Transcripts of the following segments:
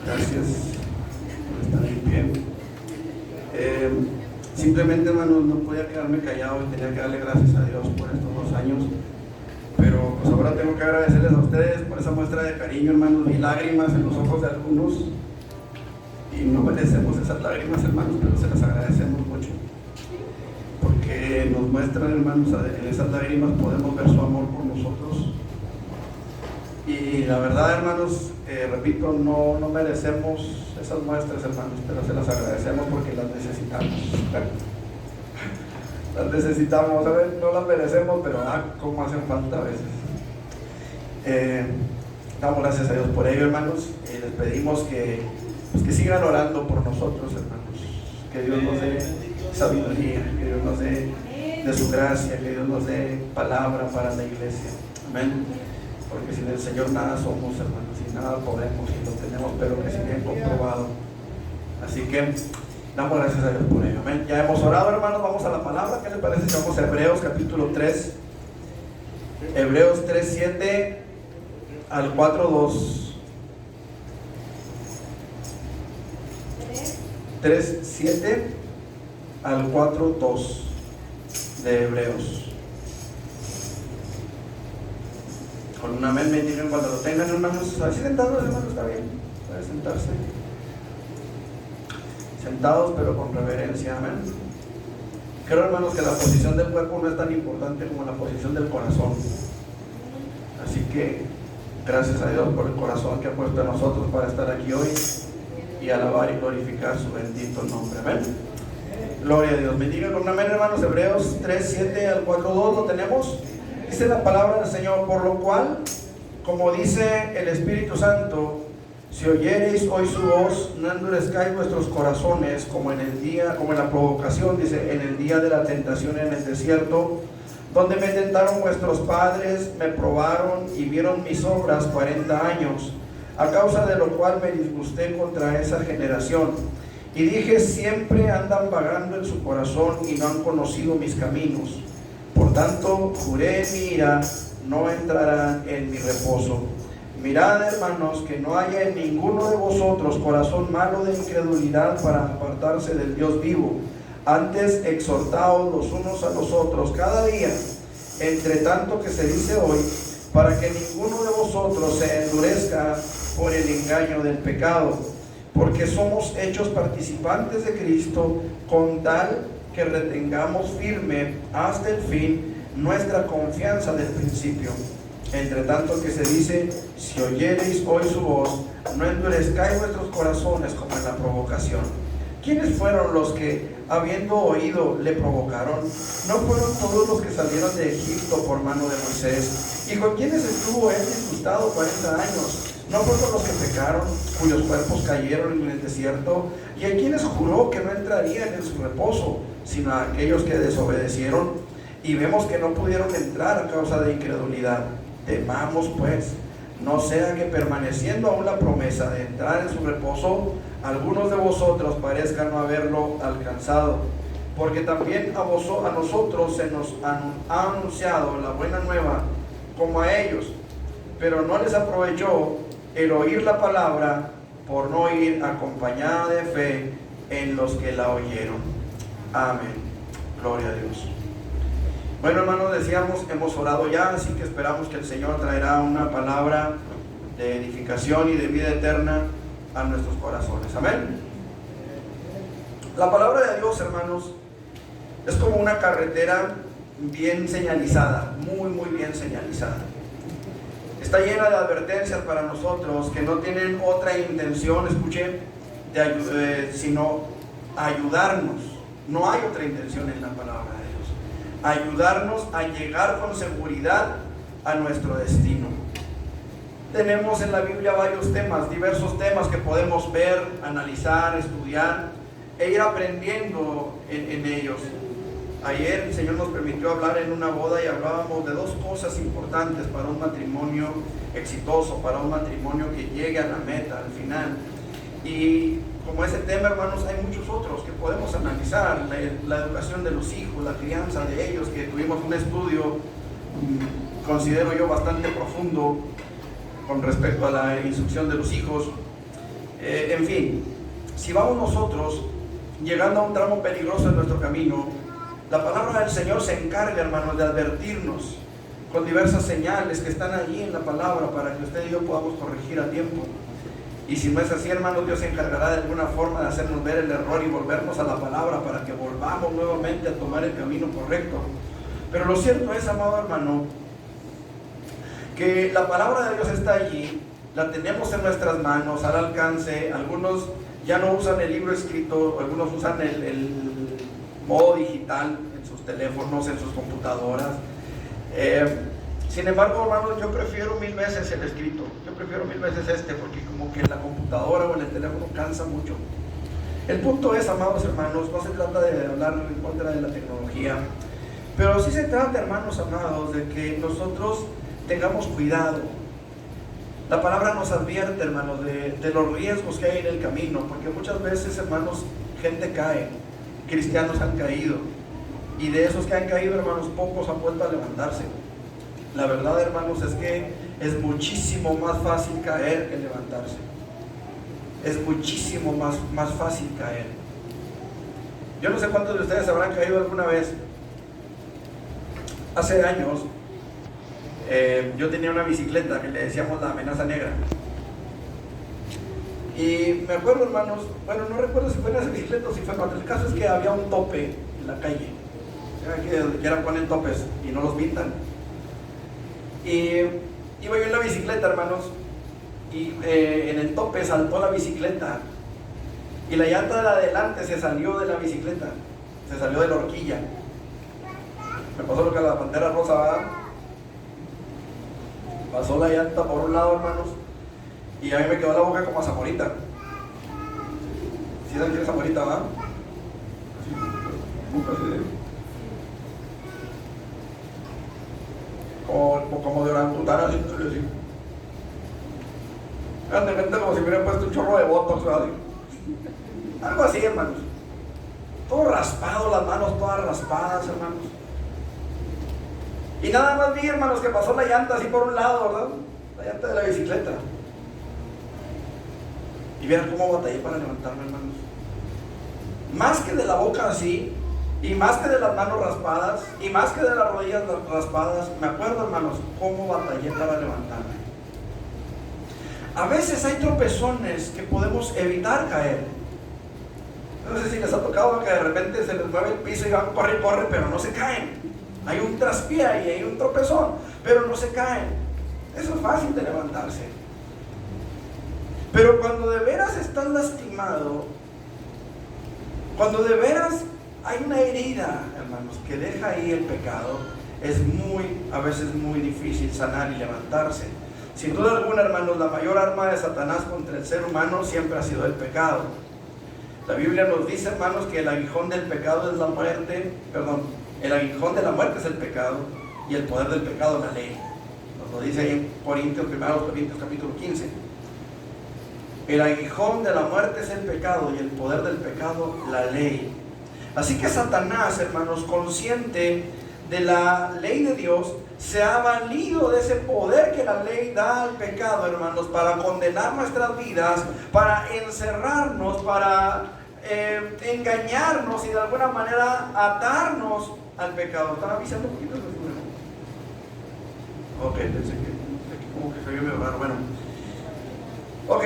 Gracias por estar en pie. Simplemente, hermanos, no podía quedarme callado y tenía que darle gracias a Dios por estos 2 años. Pero pues ahora tengo que agradecerles a ustedes por esa muestra de cariño, hermanos. Vi lágrimas en los ojos de algunos y no merecemos esas lágrimas, hermanos, pero se las agradecemos mucho, porque nos muestran, hermanos, en esas lágrimas podemos ver su amor por nosotros. Y la verdad, hermanos, repito, no merecemos esas muestras, hermanos, pero se las agradecemos porque las necesitamos. Las necesitamos, ¿sabes? No las merecemos, pero cómo hacen falta a veces. Damos gracias a Dios por ello, hermanos, y les pedimos que sigan orando por nosotros, hermanos, que Dios nos dé sabiduría, que Dios nos dé de su gracia, que Dios nos dé palabra para la iglesia. Amén. Porque sin el Señor nada somos, hermanos, y nada podemos, y lo tenemos, pero que sí bien comprobado. Así que damos gracias a Dios por ello. Amén. Ya hemos orado, hermanos, vamos a la palabra. ¿Qué les parece si vamos a Hebreos capítulo 3? Hebreos 3:7 al 4:2. 3:7 al 4:2 de Hebreos. Con un amén me digan cuando lo tengan, hermanos. Así sentados, hermanos, está bien. Pueden sentarse. Sentados, pero con reverencia, amén. Creo, hermanos, que la posición del cuerpo no es tan importante como la posición del corazón. Así que, gracias a Dios por el corazón que ha puesto en nosotros para estar aquí hoy y alabar y glorificar su bendito nombre, amén. Gloria a Dios. Bendiga con un amén, hermanos. Hebreos 3:7 al 4:2 lo tenemos. Dice la palabra del Señor: por lo cual, como dice el Espíritu Santo, si oyereis hoy su voz, no endurezcáis vuestros corazones como en la provocación, dice, en el día de la tentación en el desierto, donde me tentaron vuestros padres, me probaron y vieron mis obras 40 años, a causa de lo cual me disgusté contra esa generación. Y dije, siempre andan vagando en su corazón y no han conocido mis caminos. Por tanto, juré en mi ira, no entrarán en mi reposo. Mirad, hermanos, que no haya en ninguno de vosotros corazón malo de incredulidad para apartarse del Dios vivo. Antes, exhortaos los unos a los otros cada día, entre tanto que se dice hoy, para que ninguno de vosotros se endurezca por el engaño del pecado. Porque somos hechos participantes de Cristo, con tal que retengamos firme hasta el fin nuestra confianza del principio. Entre tanto que se dice, si oyereis hoy su voz, no endurezcáis vuestros corazones como en la provocación. ¿Quiénes fueron los que, habiendo oído, le provocaron? ¿No fueron todos los que salieron de Egipto por mano de Moisés? ¿Y con quienes estuvo él disgustado 40 años? ¿No fueron los que pecaron, cuyos cuerpos cayeron en el desierto? ¿Y a quienes juró que no entrarían en su reposo, sino a aquellos que desobedecieron? Y vemos que no pudieron entrar a causa de incredulidad. Temamos pues, no sea que permaneciendo aún la promesa de entrar en su reposo, algunos de vosotros parezcan no haberlo alcanzado. Porque también a nosotros se nos ha anunciado la buena nueva como a ellos, pero no les aprovechó el oír la palabra por no ir acompañada de fe en los que la oyeron. Amén. Gloria a Dios. Bueno, hermanos, decíamos, hemos orado ya, así que esperamos que el Señor traerá una palabra de edificación y de vida eterna a nuestros corazones. Amén. La palabra de Dios, hermanos, es como una carretera bien señalizada, muy bien señalizada. Está llena de advertencias para nosotros que no tienen otra intención, escuchen, sino ayudarnos. No hay otra intención en la palabra de Dios. Ayudarnos a llegar con seguridad a nuestro destino. Tenemos en la Biblia varios temas, diversos temas que podemos ver, analizar, estudiar e ir aprendiendo en ellos. Ayer el Señor nos permitió hablar en una boda y hablábamos de dos cosas importantes para un matrimonio exitoso, para un matrimonio que llegue a la meta, al final. Y como ese tema, hermanos, hay muchos otros que podemos analizar: la educación de los hijos, la crianza de ellos, que tuvimos un estudio, considero yo, bastante profundo con respecto a la instrucción de los hijos. En fin, si vamos nosotros llegando a un tramo peligroso en nuestro camino, la palabra del Señor se encarga, hermanos, de advertirnos con diversas señales que están allí en la palabra para que usted y yo podamos corregir a tiempo. Y si no es así, hermanos, Dios se encargará de alguna forma de hacernos ver el error y volvernos a la palabra para que volvamos nuevamente a tomar el camino correcto. Pero lo cierto es, amado hermano, que la palabra de Dios está allí, la tenemos en nuestras manos, al alcance. Algunos ya no usan el libro escrito, algunos usan el modo digital en sus teléfonos, en sus computadoras. Sin embargo, hermanos, yo prefiero mil veces el escrito. Yo prefiero mil veces porque como que en la computadora o en el teléfono cansa mucho. El punto es, amados hermanos, no se trata de hablar en contra de la tecnología, pero sí se trata, hermanos amados, de que nosotros tengamos cuidado. La palabra nos advierte, hermanos, de los riesgos que hay en el camino, porque muchas veces, hermanos, gente cae, cristianos han caído, y de esos que han caído, hermanos, pocos han vuelto a levantarse. La verdad, hermanos, es que es muchísimo más fácil caer que levantarse. Es muchísimo más fácil caer. Yo no sé cuántos de ustedes habrán caído alguna vez. Hace años, yo tenía una bicicleta que le decíamos la amenaza negra. Y me acuerdo, hermanos, bueno, no recuerdo si fue en esa bicicleta o si fue en otra. El caso es que había un tope en la calle. Que ahora ponen topes y no los pintan. Y iba yo en la bicicleta, hermanos, y en el tope saltó la bicicleta y la llanta de adelante se salió de la bicicleta, se salió de la horquilla. Me pasó lo que a la Pantera Rosa, ¿verdad? Pasó la llanta por un lado, hermanos, y a mí me quedó la boca como a Zamorita. ¿Sí saben quién es Zamorita, verdad? Como de orangután, así. De repente como si me hubieran puesto un chorro de botox, ¿verdad? Algo así, hermanos. Todo raspado, las manos todas raspadas, hermanos. Y nada más vi, hermanos, que pasó la llanta así por un lado, ¿verdad? La llanta de la bicicleta. Y vieron cómo batallé para levantarme, hermanos. Más que de la boca así, y más que de las manos raspadas, y más que de las rodillas raspadas, me acuerdo, hermanos, cómo batallé para levantarme. A veces hay tropezones que podemos evitar caer. No sé si les ha tocado que de repente se les mueve el piso y van, corre, pero no se caen. Hay un traspié y hay un tropezón, pero no se caen. Eso es fácil de levantarse. Pero cuando de veras estás lastimado, cuando de veras hay una herida, hermanos, que deja ahí el pecado, es a veces muy difícil sanar y levantarse. Sin duda alguna, hermanos, la mayor arma de Satanás contra el ser humano siempre ha sido el pecado. La Biblia nos dice, hermanos, que el aguijón del pecado es la muerte, el aguijón de la muerte es el pecado y el poder del pecado la ley. Nos lo dice ahí en 1 Corintios capítulo 15. El aguijón de la muerte es el pecado y el poder del pecado la ley. Así que Satanás, hermanos, consciente de la ley de Dios, se ha valido de ese poder que la ley da al pecado, hermanos, para condenar nuestras vidas, para encerrarnos, para engañarnos y de alguna manera atarnos al pecado. ¿Están avisando un poquito? Ok, pensé que aquí como que se oye medio raro. Bueno, ok.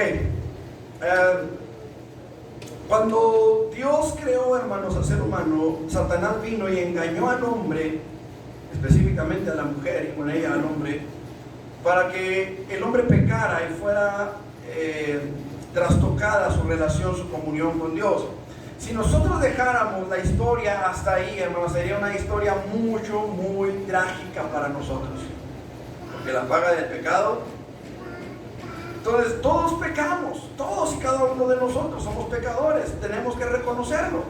Cuando Dios creó, hermanos, al ser humano, Satanás vino y engañó al hombre, específicamente a la mujer y con ella al hombre, para que el hombre pecara y fuera trastocada su relación, su comunión con Dios. Si nosotros dejáramos la historia hasta ahí, hermanos, sería una historia muy trágica para nosotros, porque la paga del pecado. Entonces todos pecamos, todos y cada uno de nosotros somos pecadores, tenemos que reconocerlo.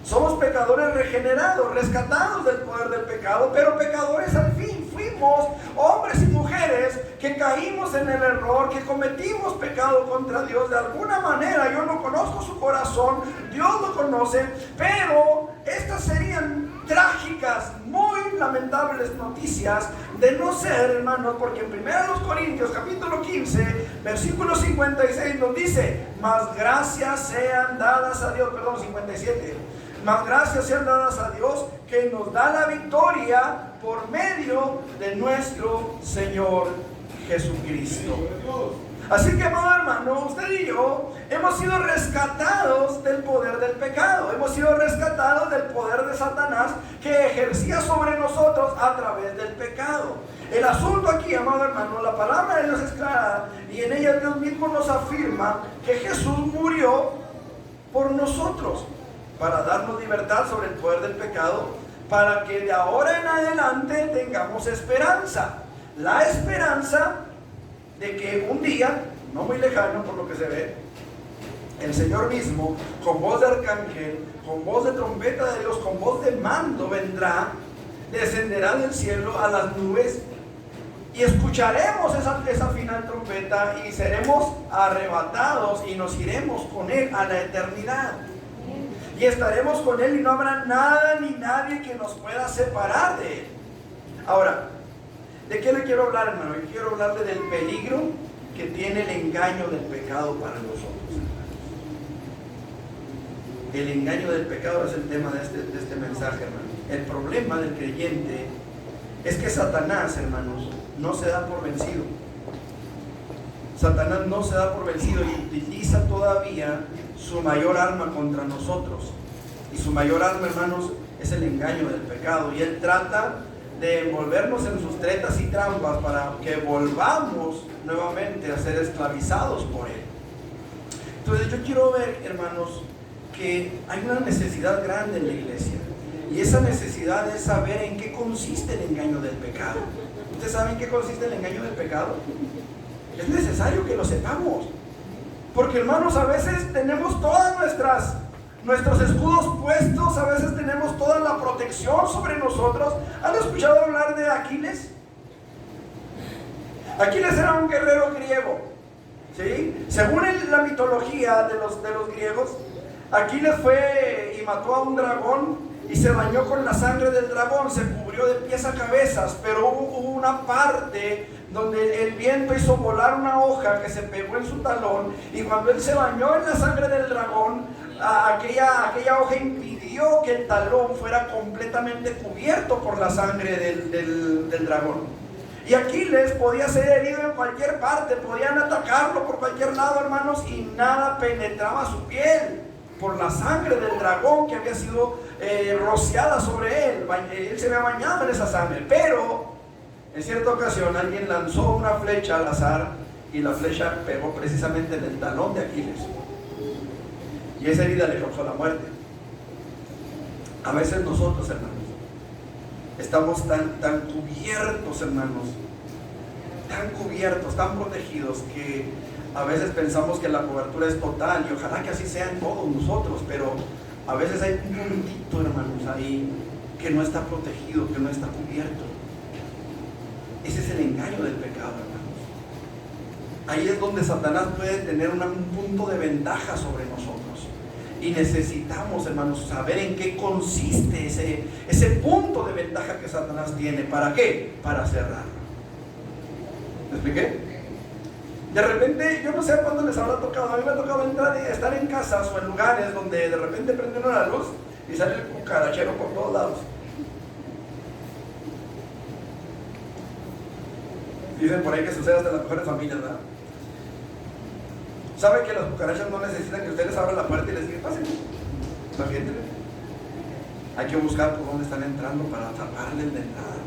Somos pecadores regenerados, rescatados del poder del pecado, pero pecadores al fin. Fuimos hombres y mujeres que caímos en el error, que cometimos pecado contra Dios de alguna manera. Yo no conozco su corazón, Dios lo conoce, pero estas serían trágicas, muy lamentables noticias de no ser, hermanos, porque en 1 Corintios capítulo 15 Versículo 56 nos dice: mas gracias sean dadas a Dios, perdón, 57. Mas gracias sean dadas a Dios que nos da la victoria por medio de nuestro Señor Jesucristo. Así que, amado hermano, usted y yo hemos sido rescatados del poder del pecado. Hemos sido rescatados del poder de Satanás que ejercía sobre nosotros a través del pecado. El asunto aquí, amado hermano, la palabra de Dios es clara y en ella Dios mismo nos afirma que Jesús murió por nosotros para darnos libertad sobre el poder del pecado, para que de ahora en adelante tengamos esperanza. La esperanza de que un día, no muy lejano por lo que se ve, el Señor mismo, con voz de arcángel, con voz de trompeta de Dios, con voz de mando vendrá, descenderá del cielo a las nubes y escucharemos esa final trompeta y seremos arrebatados y nos iremos con Él a la eternidad. Y estaremos con Él y no habrá nada ni nadie que nos pueda separar de Él. Ahora, ¿de qué le quiero hablar, hermano? Yo quiero hablarle del peligro que tiene el engaño del pecado para nosotros, hermanos. El engaño del pecado es el tema de este mensaje, hermano. El problema del creyente es que Satanás, hermanos, no se da por vencido. Satanás no se da por vencido y utiliza todavía su mayor arma contra nosotros. Y su mayor arma, hermanos, es el engaño del pecado. Y él trata de envolvernos en sus tretas y trampas para que volvamos nuevamente a ser esclavizados por él. Entonces yo quiero ver, hermanos, que hay una necesidad grande en la iglesia. Y esa necesidad es saber en qué consiste el engaño del pecado. ¿Ustedes saben en qué consiste el engaño del pecado? Es necesario que lo sepamos. Porque, hermanos, a veces tenemos todas nuestros escudos puestos, a veces tenemos toda la protección sobre nosotros. ¿Han escuchado hablar de Aquiles? Aquiles era un guerrero griego, ¿sí? Según la mitología de los griegos, Aquiles fue y mató a un dragón y se bañó con la sangre del dragón, se cubrió de pies a cabezas, pero hubo una parte donde el viento hizo volar una hoja que se pegó en su talón, y cuando él se bañó en la sangre del dragón, aquella hoja impidió que el talón fuera completamente cubierto por la sangre del dragón. Y Aquiles podía ser herido en cualquier parte, podían atacarlo por cualquier lado, hermanos, y nada penetraba su piel por la sangre del dragón que había sido rociada sobre él. Él se había bañado en esa sangre, pero en cierta ocasión alguien lanzó una flecha al azar y la flecha pegó precisamente en el talón de Aquiles, y esa herida le causó la muerte. A veces nosotros, hermanos, estamos tan cubiertos, hermanos, tan cubiertos, tan protegidos, que a veces pensamos que la cobertura es total, y ojalá que así sea en todos nosotros, pero a veces hay un puntito, hermanos, ahí que no está protegido, que no está cubierto. Ese es el engaño del pecado, hermanos. Ahí es donde Satanás puede tener un punto de ventaja sobre nosotros. Y necesitamos, hermanos, saber en qué consiste ese punto de ventaja que Satanás tiene. ¿Para qué? Para cerrarlo. ¿Me expliqué? De repente, yo no sé cuándo les habrá tocado. A mí me ha tocado estar en casas o en lugares donde de repente prenden una luz y sale el cucarachero por todos lados. Dicen por ahí que sucede hasta en las mejores familias, ¿verdad? ¿Saben que las cucarachas no necesitan que ustedes abran la puerta y les digan, pasen? Imagínense. Hay que buscar por dónde están entrando para taparles la entrada.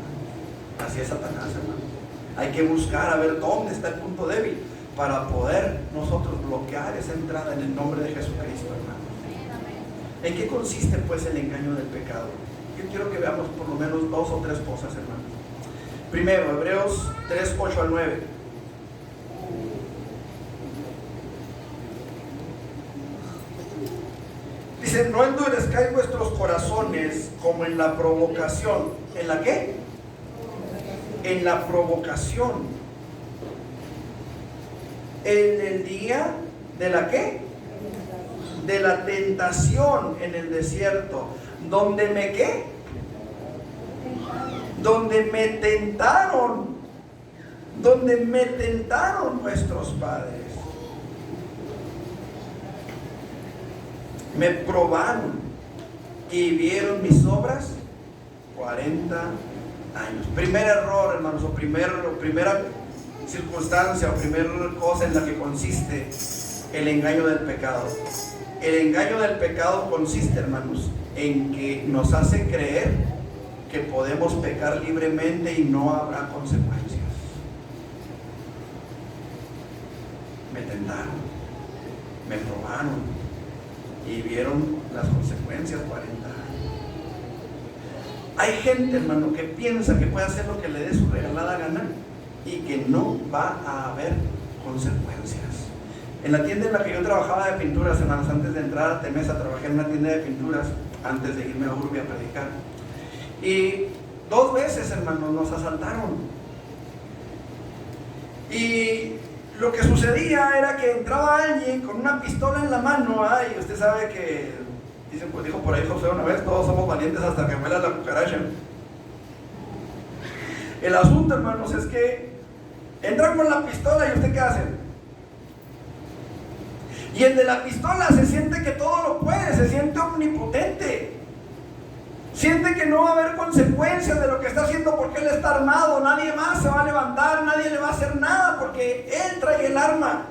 Así es Satanás, hermano. Hay que buscar a ver dónde está el punto débil para poder nosotros bloquear esa entrada en el nombre de Jesucristo, hermano. ¿En qué consiste pues el engaño del pecado? Yo quiero que veamos por lo menos 2 o 3 cosas, hermano. Primero, Hebreos 3, 8 al 9. Dice: no endurezcáis vuestros corazones como en la provocación. ¿En la qué? En la provocación. En el día de la qué? De la tentación en el desierto. ¿Donde me qué? Donde me tentaron donde me tentaron vuestros padres. Me probaron y vieron mis obras 40 años. Primer error, hermanos, o primera circunstancia o primera cosa en la que consiste el engaño del pecado. El engaño del pecado consiste, hermanos, en que nos hace creer que podemos pecar libremente y no habrá consecuencias. Me tentaron, me probaron y vieron las consecuencias 40 años. Hay gente, hermano, que piensa que puede hacer lo que le dé su regalada gana y que no va a haber consecuencias. En la tienda en la que yo trabajaba de pinturas, hermanos, antes de entrar a Temesa, trabajé en una tienda de pinturas antes de irme a Urbi a predicar. Y 2 veces, hermanos, nos asaltaron. Y lo que sucedía era que entraba alguien con una pistola en la mano. Ay, usted sabe que, pues dijo por ahí José una vez, todos somos valientes hasta que vuela la cucaracha. El asunto, hermanos, es que entran con la pistola y usted ¿qué hace? Y el de la pistola se siente que todo lo puede, se siente omnipotente. Siente que no va a haber consecuencias de lo que está haciendo porque él está armado. Nadie más se va a levantar, nadie le va a hacer nada porque él trae el arma.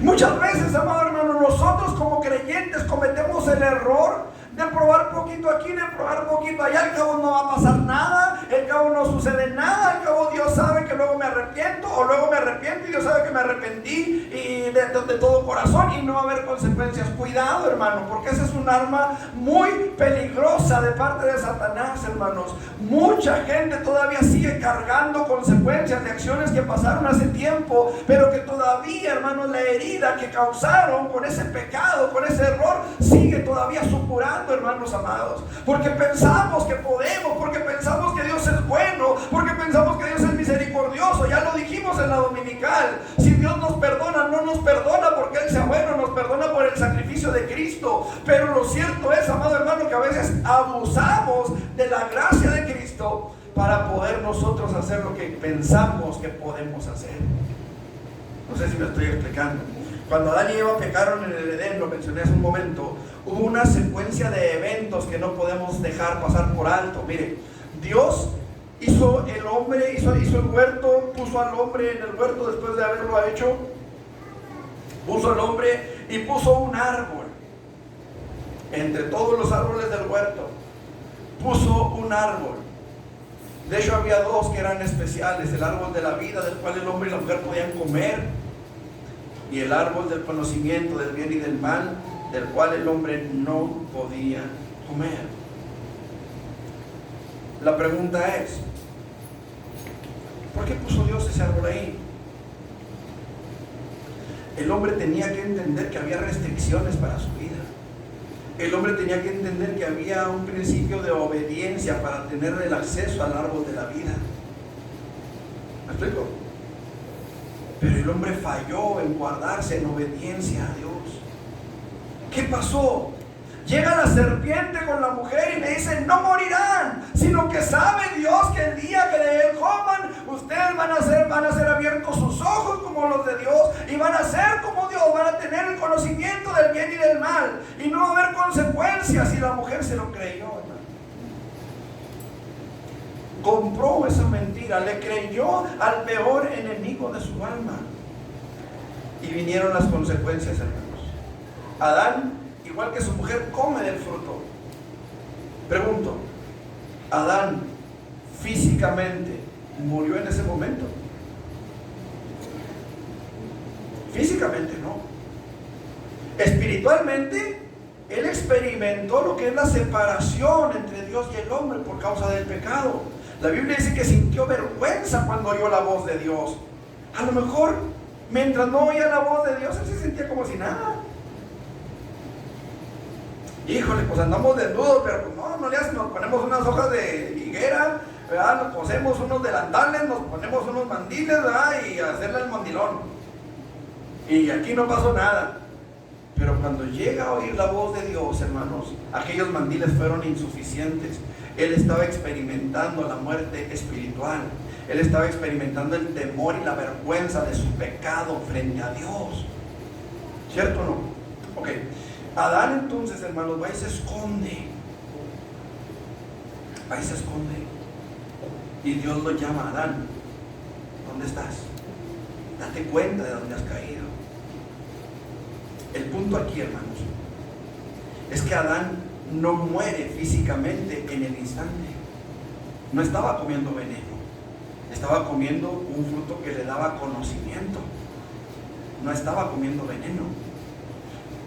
Muchas veces, amado hermano, nosotros como creyentes cometemos el error de probar poquito aquí, de probar poquito allá. Al cabo no va a pasar nada, al cabo no sucede nada, al cabo Dios sabe que luego me arrepiento, o luego me arrepiento y Dios sabe que me arrepentí y de todo corazón y no va a haber consecuencias. Cuidado, hermano, porque esa es un arma muy peligrosa de parte de Satanás, hermanos. Mucha gente todavía sigue cargando consecuencias de acciones que pasaron hace tiempo, pero que todavía, hermanos, la herida que causaron con ese pecado, con ese error, sigue todavía supurando, hermanos amados, porque pensamos que podemos, porque pensamos que Dios es bueno, porque pensamos que Dios es misericordioso. Ya lo dijimos en la dominical. Si Dios nos perdona, no nos perdona porque Él sea bueno, nos perdona por el sacrificio de Cristo. Pero lo cierto es, amado hermano, que a veces abusamos de la gracia de Cristo para poder nosotros hacer lo que pensamos que podemos hacer. No sé si me estoy explicando. Cuando Adán y Eva pecaron en el Edén, lo mencioné hace un momento, hubo una secuencia de eventos que no podemos dejar pasar por alto. Mire, Dios hizo el hombre, hizo el huerto, puso al hombre en el huerto después de haberlo hecho, puso al hombre y puso un árbol. Entre todos los árboles del huerto, puso un árbol. De hecho había 2 que eran especiales: el árbol de la vida, del cual el hombre y la mujer podían comer, y el árbol del conocimiento del bien y del mal, del cual el hombre no podía comer. La pregunta es, ¿por qué puso Dios ese árbol ahí? El hombre tenía que entender que había restricciones para su vida. El hombre tenía que entender que había un principio de obediencia para tener el acceso al árbol de la vida. ¿Me explico? Pero el hombre falló en guardarse en obediencia a Dios. ¿Qué pasó? Llega la serpiente con la mujer y le dice: no morirán, sino que sabe Dios que el día que de él coman, ustedes van a ser abiertos sus ojos como los de Dios, y van a ser como Dios, van a tener el conocimiento del bien y del mal, y no va a haber consecuencias. Y la mujer se lo creyó, hermano. Compró esa mentira, le creyó al peor enemigo de su alma, y vinieron las consecuencias, hermanos. Adán, igual que su mujer, come del fruto. Pregunto, ¿Adán físicamente murió en ese momento? Físicamente no. Espiritualmente, él experimentó lo que es la separación entre Dios y el hombre por causa del pecado. La Biblia dice que sintió vergüenza cuando oyó la voz de Dios. A lo mejor, mientras no oía la voz de Dios, él se sentía como si nada. Híjole, pues andamos desnudos, pero pues no le hacen, nos ponemos unas hojas de higuera, ¿verdad? Nos cosemos unos delantales, nos ponemos unos mandiles, ¿verdad? Y hacerle el mandilón. Y aquí no pasó nada. Pero cuando llega a oír la voz de Dios, hermanos, aquellos mandiles fueron insuficientes. Él estaba experimentando la muerte espiritual. Él estaba experimentando el temor y la vergüenza de su pecado frente a Dios. ¿Cierto o no? Ok. Adán entonces, hermanos, va y se esconde. Va y se esconde. Y Dios lo llama a Adán. ¿Dónde estás? Date cuenta de dónde has caído. El punto aquí, hermanos, es que Adán no muere físicamente en el instante. No estaba comiendo veneno. Estaba comiendo un fruto que le daba conocimiento. No estaba comiendo veneno.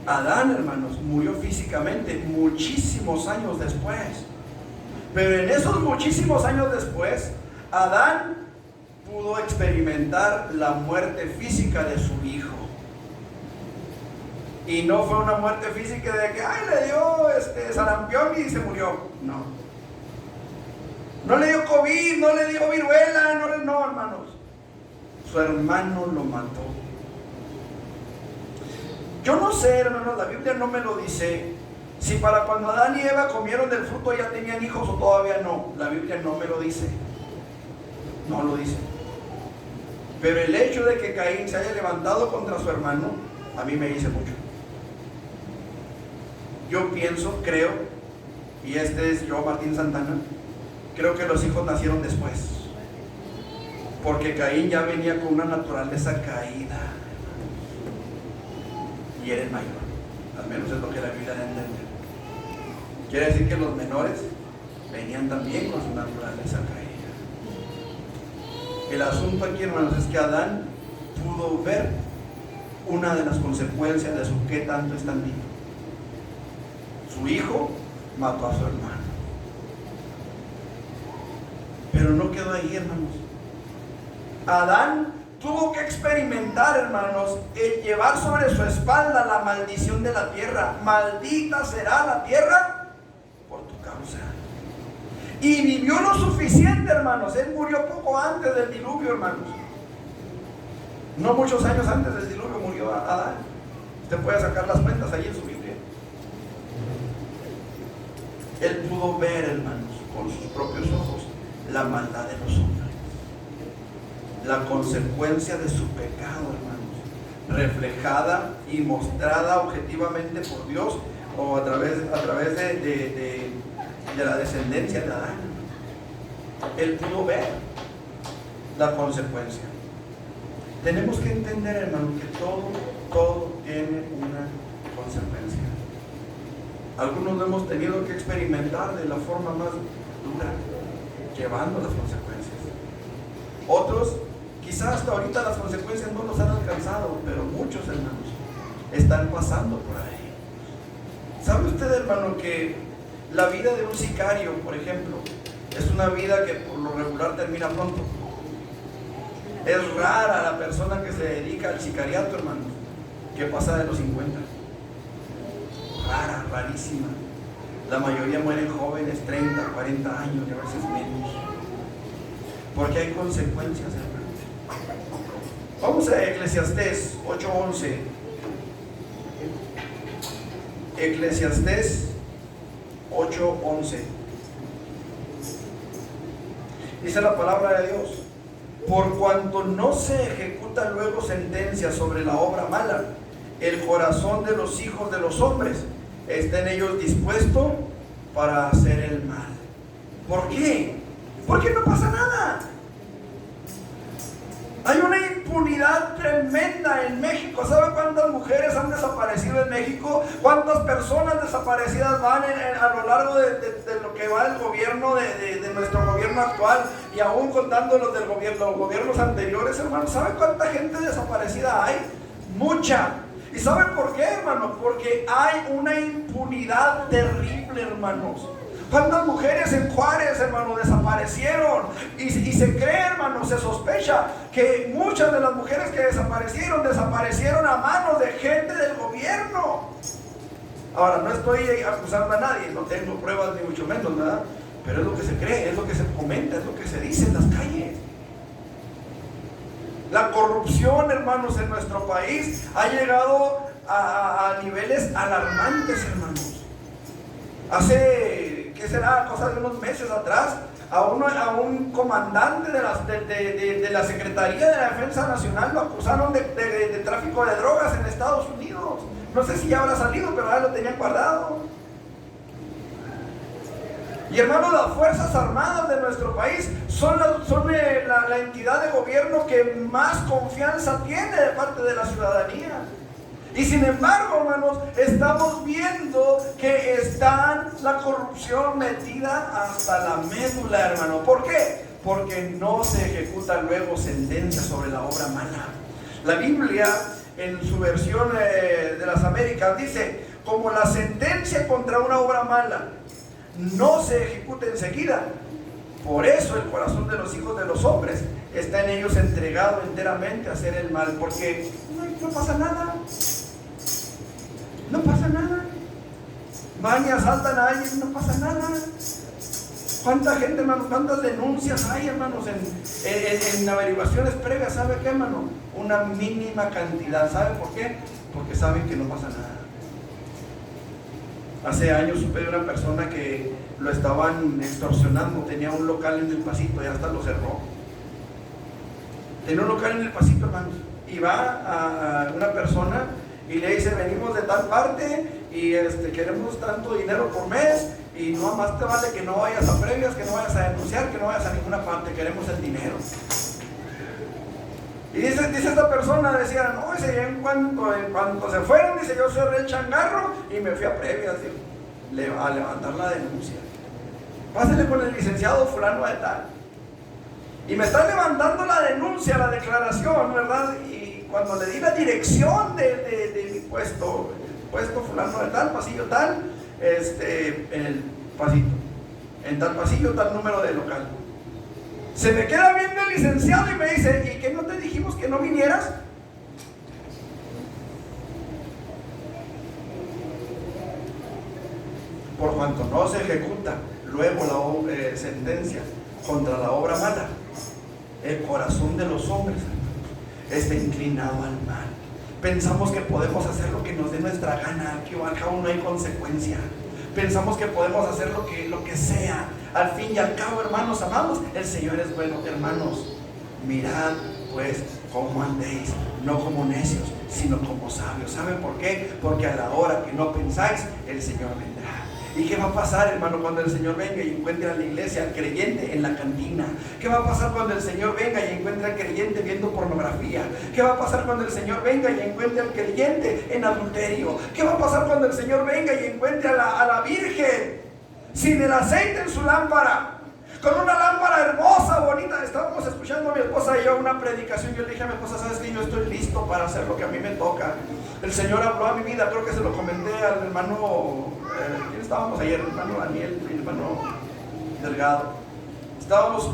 Adán, hermanos, murió físicamente muchísimos años después. Pero en esos muchísimos años después, Adán pudo experimentar la muerte física de su hijo. Y no fue una muerte física de que, ay, le dio sarampión y se murió. No. No le dio COVID, no le dio viruela, no, hermanos. Su hermano lo mató. Yo no sé, hermanos, la Biblia no me lo dice, si para cuando Adán y Eva comieron del fruto ya tenían hijos o todavía no. La Biblia no me lo dice. No lo dice. Pero el hecho de que Caín se haya levantado contra su hermano, a mí me dice mucho. Yo pienso, creo, y este es yo, Martín Santana, creo que los hijos nacieron después. Porque Caín ya venía con una naturaleza caída. Y era el mayor. Al menos es lo que la Biblia da a entender. Quiere decir que los menores venían también con su naturaleza caída. El asunto aquí, hermanos, es que Adán pudo ver una de las consecuencias de su qué tanto están vivos. Su hijo mató a su hermano. Pero no quedó ahí, hermanos. Adán tuvo que experimentar, hermanos, el llevar sobre su espalda la maldición de la tierra. Maldita será la tierra por tu causa. Y vivió lo suficiente, hermanos. Él murió poco antes del diluvio, hermanos. No muchos años antes del diluvio murió Adán. Usted puede sacar las cuentas ahí en su Biblia. Él pudo ver, hermanos, con sus propios ojos la maldad de los hombres, la consecuencia de su pecado, hermanos, reflejada y mostrada objetivamente por Dios o a través de la descendencia de Adán. Él pudo ver la consecuencia. Tenemos que entender, hermanos, que todo tiene una consecuencia. Algunos lo hemos tenido que experimentar de la forma más dura, llevando las consecuencias. Otros, quizás hasta ahorita las consecuencias no los han alcanzado, pero muchos, hermanos, están pasando por ahí. ¿Sabe usted, hermano, que la vida de un sicario, por ejemplo, es una vida que por lo regular termina pronto? Es rara la persona que se dedica al sicariato, hermano, que pasa de los 50. Rara, rarísima. La mayoría mueren jóvenes, 30, 40 años y a veces menos. Porque hay consecuencias, hermano. Vamos a Eclesiastés 8:11. Eclesiastés 8:11. Dice la palabra de Dios: por cuanto no se ejecuta luego sentencia sobre la obra mala, el corazón de los hijos de los hombres está en ellos dispuesto para hacer el mal. ¿Por qué? Porque no pasa nada. Hay una impunidad tremenda en México. ¿Sabe cuántas mujeres han desaparecido en México? ¿Cuántas personas desaparecidas van a lo largo de lo que va el gobierno, de nuestro gobierno actual, y aún contando los los gobiernos anteriores, hermanos? ¿Sabe cuánta gente desaparecida hay? Mucha. ¿Y saben por qué, hermanos? Porque hay una impunidad terrible, hermanos. ¿Cuántas mujeres en Juárez, hermanos, desaparecieron? Y se cree, hermanos, se sospecha que muchas de las mujeres que desaparecieron a manos de gente del gobierno. Ahora, no estoy acusando a nadie, no tengo pruebas ni mucho menos, ¿verdad? Pero es lo que se cree, es lo que se comenta, es lo que se dice en las calles. La corrupción, hermanos, en nuestro país ha llegado a niveles alarmantes, hermanos. Hace, ¿qué será? Cosa de unos meses atrás, a un comandante de la Secretaría de la Defensa Nacional, lo acusaron de tráfico de drogas en Estados Unidos. No sé si ya habrá salido, pero ahora lo tenían guardado. Y hermanos, las Fuerzas Armadas de nuestro país son la entidad de gobierno que más confianza tiene de parte de la ciudadanía. Y sin embargo, hermanos, estamos viendo que está la corrupción metida hasta la médula, hermano. ¿Por qué? Porque no se ejecuta luego sentencia sobre la obra mala. La Biblia, en su versión de las Américas, dice: como la sentencia contra una obra mala no se ejecuta enseguida, por eso el corazón de los hijos de los hombres está en ellos entregado enteramente a hacer el mal, porque no pasa nada. No pasa nada. Van y asaltan a alguien, no pasa nada. ¿Cuánta gente, hermanos? ¿Cuántas denuncias hay, hermanos, en averiguaciones previas? ¿Sabe qué, hermano? Una mínima cantidad. ¿Sabe por qué? Porque saben que no pasa nada. Hace años supe de una persona que lo estaban extorsionando. Tenía un local en El Pasito y hasta lo cerró. Tenía un local en El Pasito, hermanos. Y va a una persona y le dice: venimos de tal parte y queremos tanto dinero por mes, y no más te vale que no vayas a previas, que no vayas a denunciar, que no vayas a ninguna parte, queremos el dinero. Y dice esta persona, decía: no, dice, en cuanto se fueron, dice, yo cerré el changarro y me fui a previas, dijo, a levantar la denuncia. Pásele con el licenciado fulano de tal. Y me está levantando la denuncia, la declaración, ¿verdad? Y cuando le di la dirección de mi puesto, el puesto fulano de tal, pasillo tal, en el pasito, en tal pasillo, tal número de local. Se me queda viendo el licenciado y me dice: ¿y qué no te dijimos que no vinieras? Por cuanto no se ejecuta luego la sentencia contra la obra mala, el corazón de los hombres está inclinado al mal. Pensamos que podemos hacer lo que nos dé nuestra gana, que al cabo no hay consecuencia. Pensamos que podemos hacer lo que sea. Al fin y al cabo, hermanos amados, el Señor es bueno. Hermanos, mirad pues cómo andéis, no como necios, sino como sabios. ¿Saben por qué? Porque a la hora que no pensáis, el Señor vendrá. ¿Y qué va a pasar, hermano, cuando el Señor venga y encuentre a la iglesia, al creyente en la cantina? ¿Qué va a pasar cuando el Señor venga y encuentre al creyente viendo pornografía? ¿Qué va a pasar cuando el Señor venga y encuentre al creyente en adulterio? ¿Qué va a pasar cuando el Señor venga y encuentre a la virgen sin el aceite en su lámpara, con una lámpara hermosa, bonita? Estábamos escuchando a mi esposa y yo una predicación. Yo le dije a mi esposa: sabes que yo estoy listo para hacer lo que a mí me toca. El Señor habló a mi vida. Creo que se lo comenté al hermano, ¿quién estábamos ayer? El hermano Daniel y el hermano Delgado. Estábamos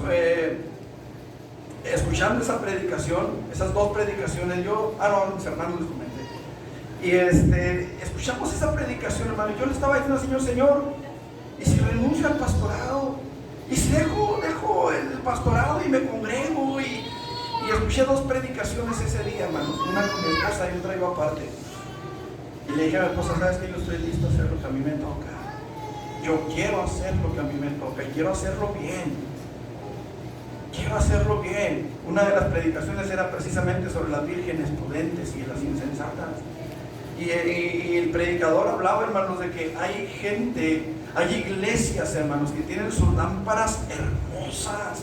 escuchando esa predicación, esas dos predicaciones. No, mis hermanos les comenté. Y escuchamos esa predicación, hermano. Yo le estaba diciendo al Señor: Señor, ¿y si renuncio al pastorado? ¿Y si dejo el pastorado y me congrego? Y escuché dos predicaciones ese día, hermanos. Una con mi esposa y otra iba aparte. Y le dije a mi esposa: sabes que yo estoy listo a hacer lo que a mí me toca. Yo quiero hacer lo que a mí me toca y quiero hacerlo bien. Quiero hacerlo bien. Una de las predicaciones era precisamente sobre las vírgenes prudentes y las insensatas. Y el predicador hablaba, hermanos, de que hay gente, hay iglesias, hermanos, que tienen sus lámparas hermosas.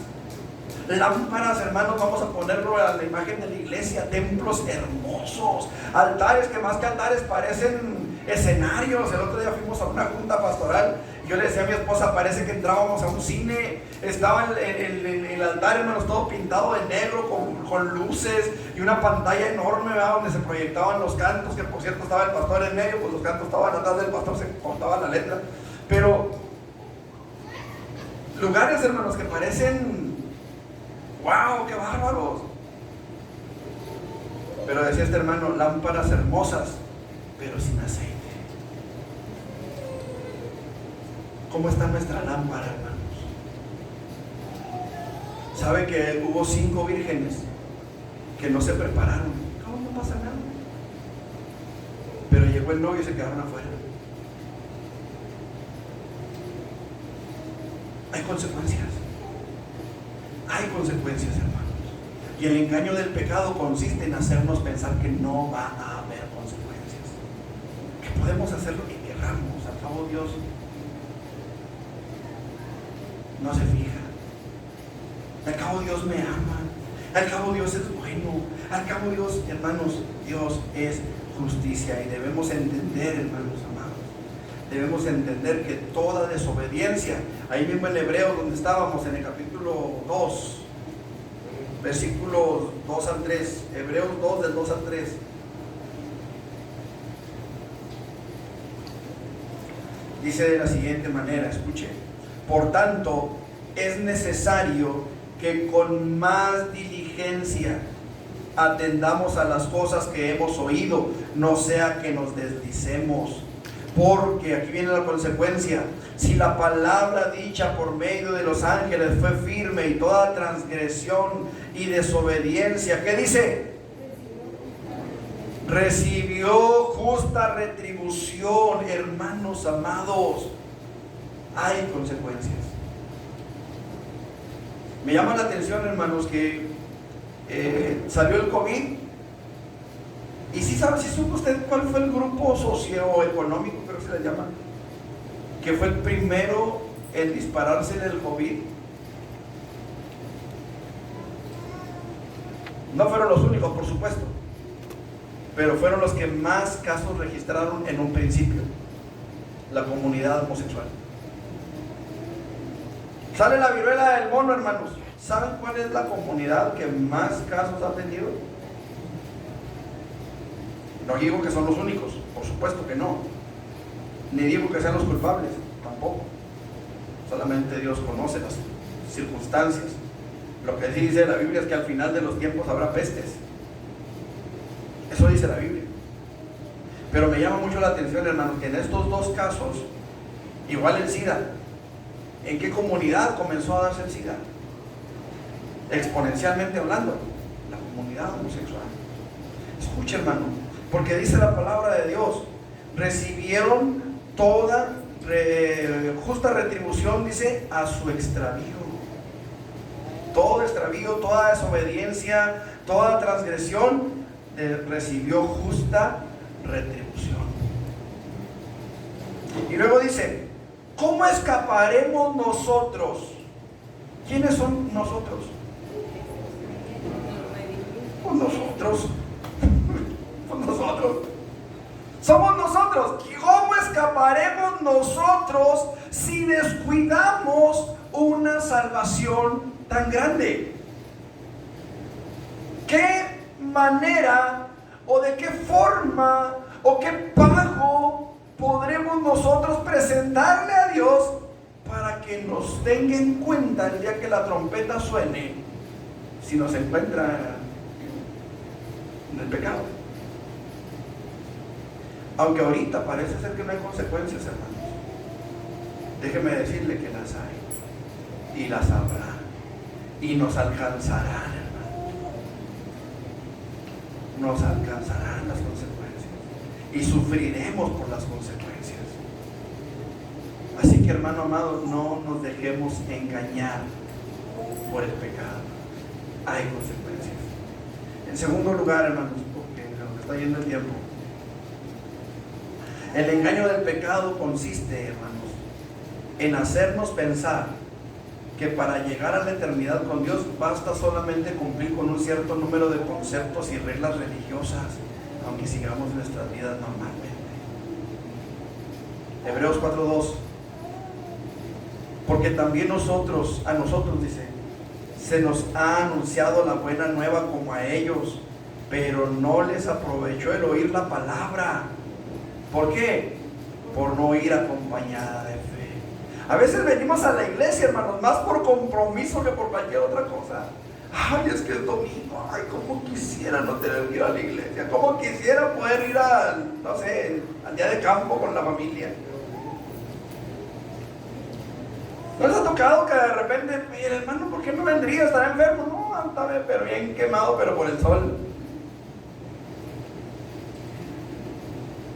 Lámparas, hermanos, vamos a ponerlo a la imagen de la iglesia. Templos hermosos, altares que más que altares parecen escenarios. El otro día fuimos a una junta pastoral y yo le decía a mi esposa: parece que entrábamos a un cine. Estaba el altar, hermanos, todo pintado de negro con luces y una pantalla enorme, ¿verdad?, donde se proyectaban los cantos, que por cierto estaba el pastor en medio, pues los cantos estaban atrás del pastor, se cortaba la letra. Pero lugares, hermanos, que parecen: ¡wow, qué bárbaros! Pero decía este hermano: lámparas hermosas, pero sin aceite. ¿Cómo está nuestra lámpara, hermanos? ¿Sabe que hubo 5 vírgenes que no se prepararon? ¿Cómo no pasa nada? Pero llegó el novio y se quedaron afuera. Hay consecuencias. Hay consecuencias, hermanos. Y el engaño del pecado consiste en hacernos pensar que no va a haber consecuencias, que podemos hacer lo que queramos. Al cabo Dios no se fija. Al cabo Dios me ama. Al cabo Dios es bueno. Al cabo Dios, hermanos, Dios es justicia. Y debemos entender, hermanos amados, debemos entender que toda desobediencia, ahí mismo en Hebreos donde estábamos, en el capítulo 2, versículos 2 al 3, Hebreos 2 del 2 al 3. Dice de la siguiente manera, escuche: por tanto, es necesario que con más diligencia atendamos a las cosas que hemos oído, no sea que nos deslicemos. Porque aquí viene la consecuencia: si la palabra dicha por medio de los ángeles fue firme, y toda transgresión y desobediencia, ¿qué dice? Recibió justa retribución. Hermanos amados, hay consecuencias. Me llama la atención, hermanos, que salió el COVID. Y si sabe, si supo usted cuál fue el grupo socioeconómico, creo que se le llama, que fue el primero en dispararse en el COVID. No fueron los únicos, por supuesto, pero fueron los que más casos registraron en un principio: la comunidad homosexual. Sale la viruela del mono, hermanos. ¿Saben cuál es la comunidad que más casos ha tenido? No digo que son los únicos, por supuesto que no. Ni digo que sean los culpables, tampoco. Solamente Dios conoce las circunstancias. Lo que dice la Biblia es que al final de los tiempos habrá pestes. Eso dice la Biblia. Pero me llama mucho la atención, hermanos, que en estos dos casos, igual el SIDA, ¿en qué comunidad comenzó a darse el SIDA? Exponencialmente hablando, la comunidad homosexual. Escuche, hermano, porque dice la palabra de Dios: recibieron toda justa retribución, dice, a su extravío. Todo extravío, toda desobediencia, toda transgresión recibió justa retribución. Y luego dice: ¿cómo escaparemos nosotros? ¿Quiénes son nosotros? Pues nosotros. Pues nosotros. Somos nosotros. ¿Cómo escaparemos nosotros si descuidamos una salvación tan grande? ¿Qué manera o de qué forma o qué pago podremos nosotros presentarle a Dios para que nos tenga en cuenta el día que la trompeta suene, si nos encuentra en el pecado? Aunque ahorita parece ser que no hay consecuencias, hermanos, déjeme decirle que las hay, y las habrá, y nos alcanzarán, hermanos. Nos alcanzarán las consecuencias, y sufriremos por las consecuencias. Así que, hermano amado, no nos dejemos engañar por el pecado. Hay consecuencias. En segundo lugar, hermanos, porque se nos está yendo el tiempo, el engaño del pecado consiste, hermanos, en hacernos pensar que para llegar a la eternidad con Dios basta solamente cumplir con un cierto número de conceptos y reglas religiosas, aunque sigamos nuestras vidas normalmente. Hebreos 4:2: porque también a nosotros, dice, se nos ha anunciado la buena nueva como a ellos, pero no les aprovechó el oír la palabra. ¿Por qué? Por no ir acompañada de fe. A veces venimos a la iglesia, hermanos, más por compromiso que por cualquier otra cosa. Ay, es que es domingo. Ay, cómo quisiera no tener que ir a la iglesia. Cómo quisiera poder ir no sé, al día de campo con la familia. ¿No les ha tocado que de repente, mire, hermano, ¿por qué no vendría? ¿Estará enfermo? No, está bien, pero bien quemado, pero por el sol.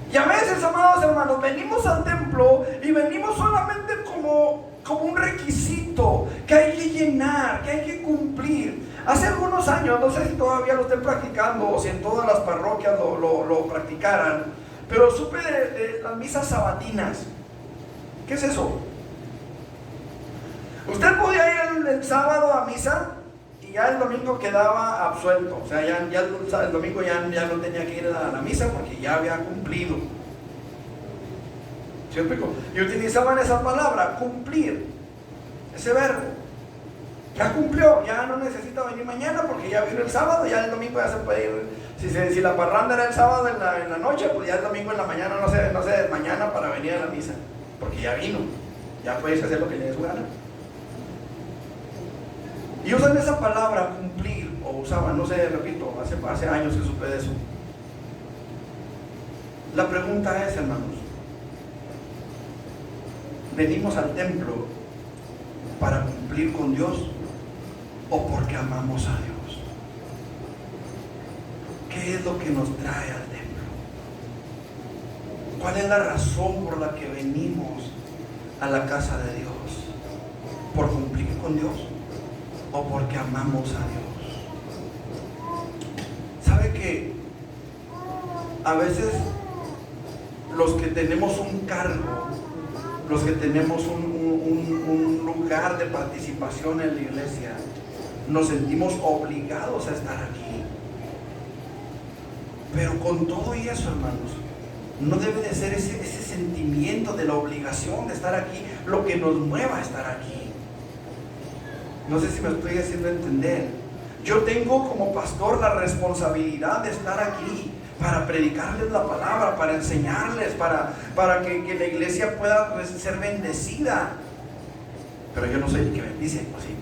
Y a veces, amados hermanos, venimos al templo y venimos solamente como un requisito. que hay que llenar, que hay que cumplir. Hace algunos años, no sé si todavía lo estén practicando o si en todas las parroquias lo practicaran, pero supe de las misas sabatinas. ¿Qué es eso? Usted podía ir el sábado a misa y ya el domingo quedaba absuelto. O sea, ya el domingo ya no tenía que ir a la misa porque ya había cumplido. ¿Sí me explico? Y utilizaban esa palabra, cumplir, ese verbo. Ya cumplió, ya no necesita venir mañana porque ya vino el sábado, ya el domingo ya se puede ir. Si la parranda era el sábado en la noche, pues ya el domingo en la mañana no se mañana para venir a la misa, porque ya vino, ya puedes hacer lo que le des gana. Y usan esa palabra, cumplir, o usaban, no sé, repito, hace años que supe de eso. La pregunta es, hermanos, ¿venimos al templo para cumplir con Dios o porque amamos a Dios? ¿Qué es lo que nos trae al templo? ¿Cuál es la razón por la que venimos a la casa de Dios? ¿Por cumplir con Dios o porque amamos a Dios? ¿Sabe que a veces los que tenemos un cargo, los que tenemos un lugar de participación en la iglesia, nos sentimos obligados a estar aquí? Pero con todo y eso, hermanos, no debe de ser ese sentimiento de la obligación de estar aquí lo que nos mueva a estar aquí. No sé si me estoy haciendo entender. Yo tengo como pastor la responsabilidad de estar aquí para predicarles la palabra, para enseñarles, para que la iglesia pueda ser bendecida. Pero yo no soy el que bendice, ¿sí?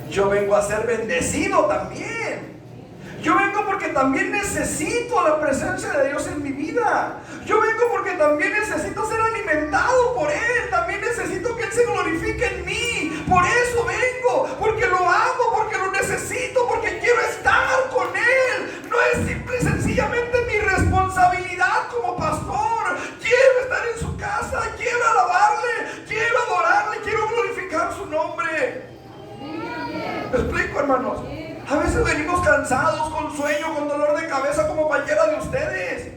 Yo vengo a ser bendecido también. Yo vengo porque también necesito la presencia de Dios en mi vida. Yo vengo porque también necesito ser alimentado por Él. También necesito que Él se glorifique en mí. Por eso vengo, porque lo amo, porque lo necesito, porque quiero estar con Él. No es simple y sencillamente mi responsabilidad como pastor. Quiero estar en su casa, quiero alabarle, quiero adorarle, quiero glorificar su nombre. ¿Me explico, hermanos? A veces venimos cansados, con sueño, con dolor de cabeza, como cualquiera de ustedes.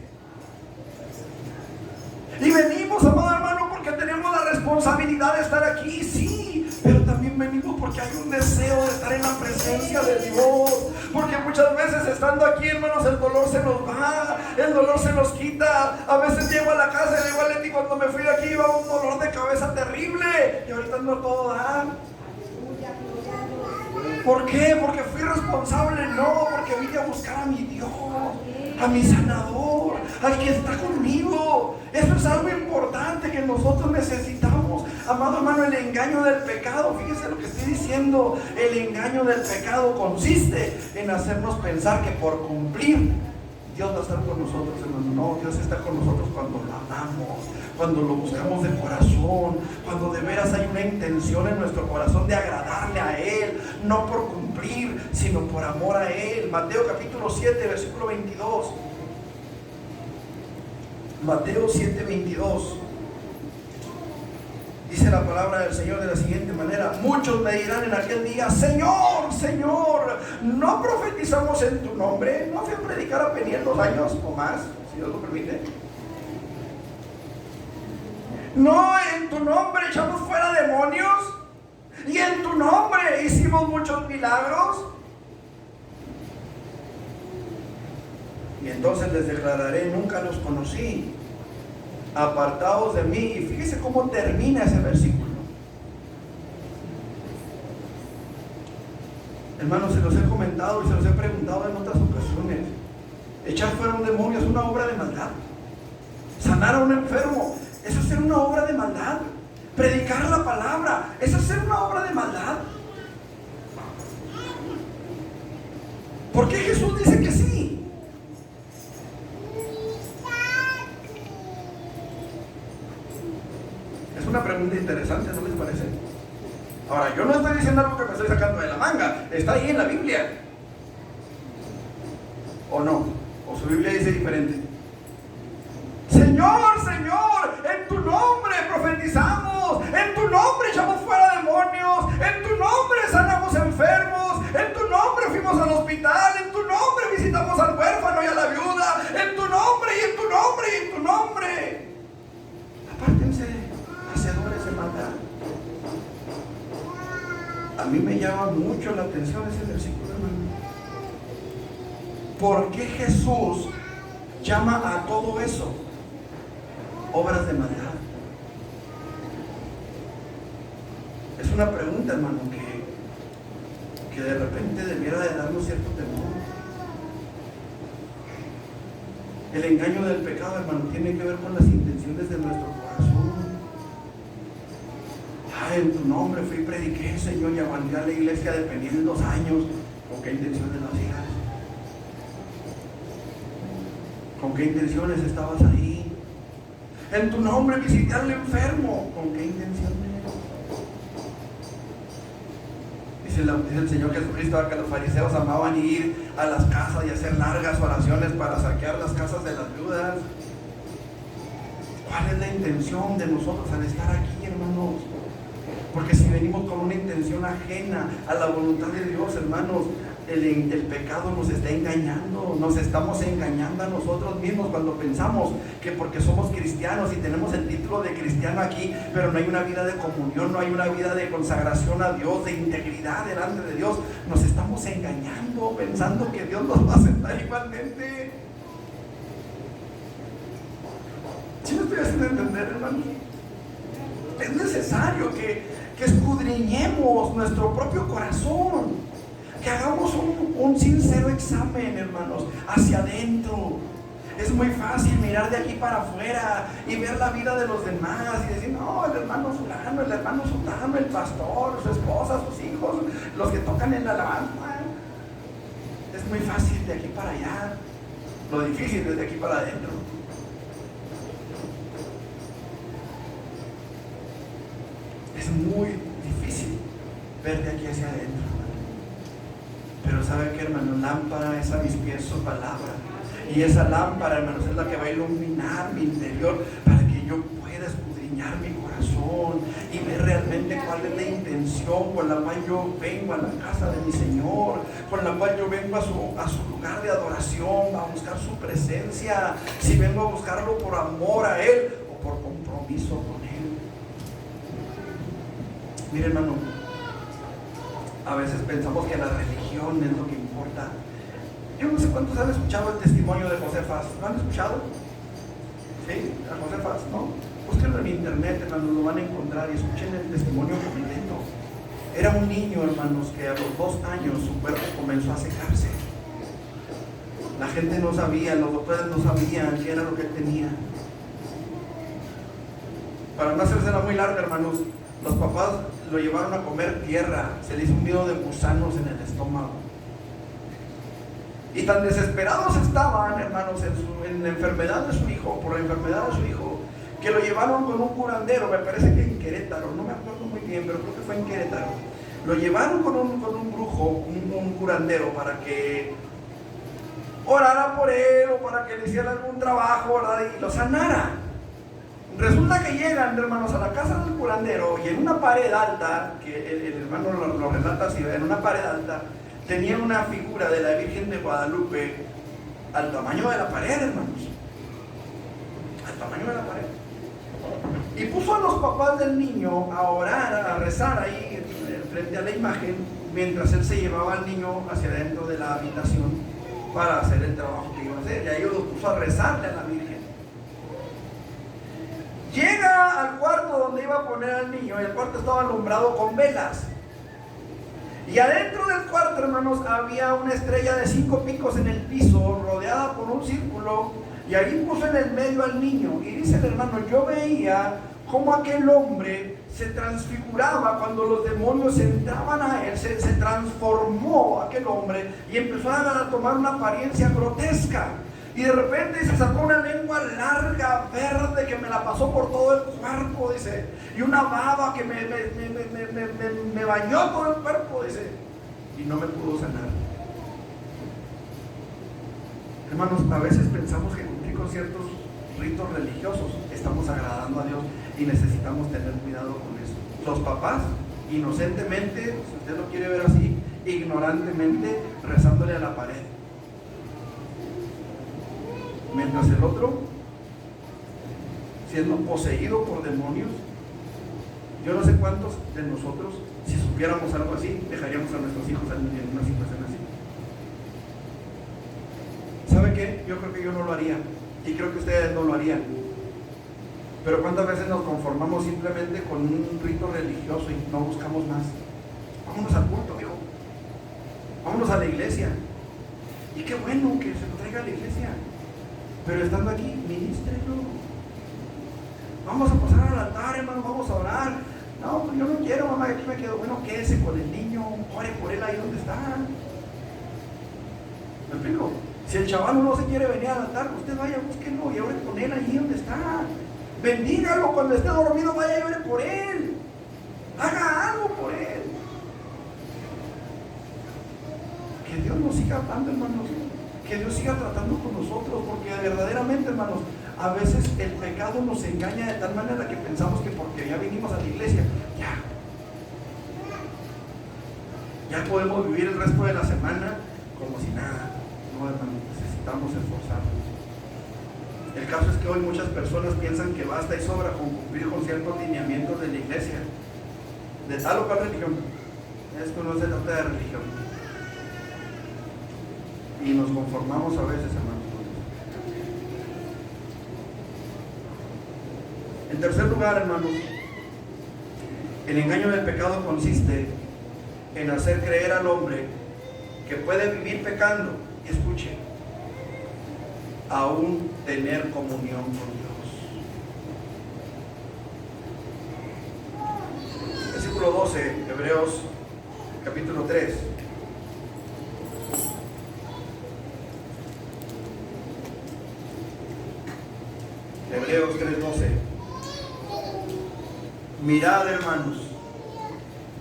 Y venimos, amado hermano, porque tenemos la responsabilidad de estar aquí, sí. Pero también venimos porque hay un deseo de estar en la presencia de Dios. Porque muchas veces estando aquí, hermanos, el dolor se nos va, el dolor se nos quita. A veces llego a la casa y le digo a Leti, cuando me fui de aquí iba un dolor de cabeza terrible. Y ahorita no todo da. ¿Por qué? Porque fui responsable, no, porque vine a buscar a mi Dios, a mi sanador, al que está conmigo. Eso es algo importante que nosotros necesitamos. Amado hermano, el engaño del pecado, fíjese lo que estoy diciendo, el engaño del pecado consiste en hacernos pensar que por cumplir Dios va a estar con nosotros, hermano. No, Dios está con nosotros cuando lo amamos, cuando lo buscamos de corazón, cuando de veras hay una intención en nuestro corazón de agradarle a Él, no por cumplir, sino por amor a Él. Mateo capítulo 7, versículo 22. Mateo 7, 22. Dice la palabra del Señor de la siguiente manera: muchos me dirán en aquel día, Señor, Señor, ¿no profetizamos en tu nombre? ¿No fui a predicar a Peniel 2 años o más, si Dios lo permite? ¿No en tu nombre echamos fuera demonios? ¿Y en tu nombre hicimos muchos milagros? Y entonces les declararé, nunca los conocí, apartados de mí. Y fíjese cómo termina ese versículo. Hermanos, se los he comentado y se los he preguntado en otras ocasiones. Echar fuera un demonio es una obra de maldad. Sanar a un enfermo, eso es ser una obra de maldad. Predicar la palabra, eso es ser una obra de maldad. ¿Por qué Jesús dice que sí? Es una pregunta interesante, ¿no les parece? Ahora, yo no estoy diciendo algo que me estoy sacando de la manga, está ahí en la Biblia. ¿O no? ¿O su Biblia dice diferente? Señor, Señor, en tu nombre profetizamos, en tu mí me llama mucho la atención ese versículo, hermano. ¿Por qué Jesús llama a todo eso obras de maldad? Es una pregunta, hermano, que de repente debiera de darnos cierto temor. El engaño del pecado, hermano, tiene que ver con las intenciones de nuestro corazón. En tu nombre fui y prediqué, Señor, y abandoné a la iglesia dependiendo 2 años. ¿Con qué intenciones lo hacías? ¿Con qué intenciones estabas ahí? En tu nombre visité al enfermo. ¿Con qué intenciones? Dice el Señor Jesucristo que los fariseos amaban ir a las casas y hacer largas oraciones para saquear las casas de las viudas. ¿Cuál es la intención de nosotros al estar aquí, hermanos? Porque si venimos con una intención ajena a la voluntad de Dios, hermanos, el pecado nos está engañando, nos estamos engañando a nosotros mismos cuando pensamos que porque somos cristianos y tenemos el título de cristiano aquí, pero no hay una vida de comunión, no hay una vida de consagración a Dios, de integridad delante de Dios. Nos estamos engañando pensando que Dios nos va a aceptar igualmente. ¿Sí me estoy haciendo entender, hermanos? Es necesario que escudriñemos nuestro propio corazón, que hagamos un sincero examen, hermanos, hacia adentro. Es muy fácil mirar de aquí para afuera y ver la vida de los demás y decir, no, el hermano fulano, el hermano sultano, el pastor, su esposa, sus hijos, los que tocan en la alabanza. Es muy fácil de aquí para allá. Lo difícil es de aquí para adentro. Es muy difícil ver de aquí hacia adentro. Pero ¿sabe qué, hermano? Lámpara es a mis pies su palabra. Y esa lámpara, hermanos, es la que va a iluminar mi interior para que yo pueda escudriñar mi corazón y ver realmente cuál es la intención con la cual yo vengo a la casa de mi Señor, con la cual yo vengo a su lugar de adoración, a buscar su presencia, si vengo a buscarlo por amor a Él o por compromiso con Él. Mire, hermano, a veces pensamos que la religión es lo que importa. Yo no sé cuántos han escuchado el testimonio de Josefas. ¿Lo han escuchado? ¿Sí? A Josefas, ¿no? Búsquenlo en internet, hermanos, lo van a encontrar y escuchen el testimonio completo. Era un niño, hermanos, que a los 2 años su cuerpo comenzó a secarse. La gente no sabía, los doctores no sabían qué era lo que él tenía. Para no hacérsela muy larga, hermanos, los papás lo llevaron a comer tierra, se le hizo un nido de gusanos en el estómago. Y tan desesperados estaban, hermanos, en la enfermedad de su hijo, por la enfermedad de su hijo, que lo llevaron con un curandero, me parece que en Querétaro, no me acuerdo muy bien, pero creo que fue en Querétaro. Lo llevaron con un brujo, un curandero, para que orara por él o para que le hiciera algún trabajo, ¿verdad? Y lo sanara. Resulta que llegan, hermanos, a la casa del curandero y en una pared alta, que el hermano lo relata así, en una pared alta, tenía una figura de la Virgen de Guadalupe al tamaño de la pared, hermanos. Al tamaño de la pared. Y puso a los papás del niño a orar, a rezar ahí frente a la imagen, mientras él se llevaba al niño hacia adentro de la habitación para hacer el trabajo que iba a hacer. Y ahí lo puso a rezarle a la Virgen. Llega al cuarto donde iba a poner al niño y el cuarto estaba alumbrado con velas. Y adentro del cuarto, hermanos, había una estrella de 5 picos en el piso, rodeada por un círculo, y ahí puso en el medio al niño. Y dice el hermano, yo veía cómo aquel hombre se transfiguraba cuando los demonios entraban a él, se transformó aquel hombre y empezó a tomar una apariencia grotesca. Y de repente se sacó una lengua larga, verde, que me la pasó por todo el cuerpo, dice. Y una baba que me bañó todo el cuerpo, dice. Y no me pudo sanar. Hermanos, a veces pensamos que cumplir con ciertos ritos religiosos estamos agradando a Dios y necesitamos tener cuidado con eso. Los papás, inocentemente, si usted lo quiere ver así, ignorantemente, rezándole a la pared. Mientras el otro, siendo poseído por demonios, yo no sé cuántos de nosotros, si supiéramos algo así, dejaríamos a nuestros hijos en una situación así. ¿Sabe qué? Yo creo que yo no lo haría, y creo que ustedes no lo harían. Pero ¿cuántas veces nos conformamos simplemente con un rito religioso y no buscamos más? Vámonos al culto, amigo. Vámonos a la iglesia. Y qué bueno que se lo traiga a la iglesia. Pero estando aquí, ministrelo. Vamos a pasar al altar, hermano, vamos a orar. No, pues yo no quiero, mamá, aquí me quedo. Bueno, quédese con el niño, ore por él ahí donde está. ¿Me explico? Si el chaval no se quiere venir al altar, usted vaya, búsquenlo y ore con él allí donde está. Bendígalo cuando esté dormido, vaya y ore por él. Haga algo por él. Que Dios nos siga hablando, hermanos. Que Dios siga tratando con nosotros, porque verdaderamente, hermanos, a veces el pecado nos engaña de tal manera que pensamos que porque ya vinimos a la iglesia, ya podemos vivir el resto de la semana como si nada. No, hermanos, necesitamos esforzarnos. El caso es que hoy muchas personas piensan que basta y sobra con cumplir con ciertos lineamientos de la iglesia, de tal o cual religión. Esto no se trata de religión. Y nos conformamos a veces, hermanos. En tercer lugar, hermanos, el engaño del pecado consiste en hacer creer al hombre que puede vivir pecando, y escuche, aún tener comunión con Dios. Versículo 12, Hebreos capítulo 3. Hebreos 3:12. Mirad, hermanos,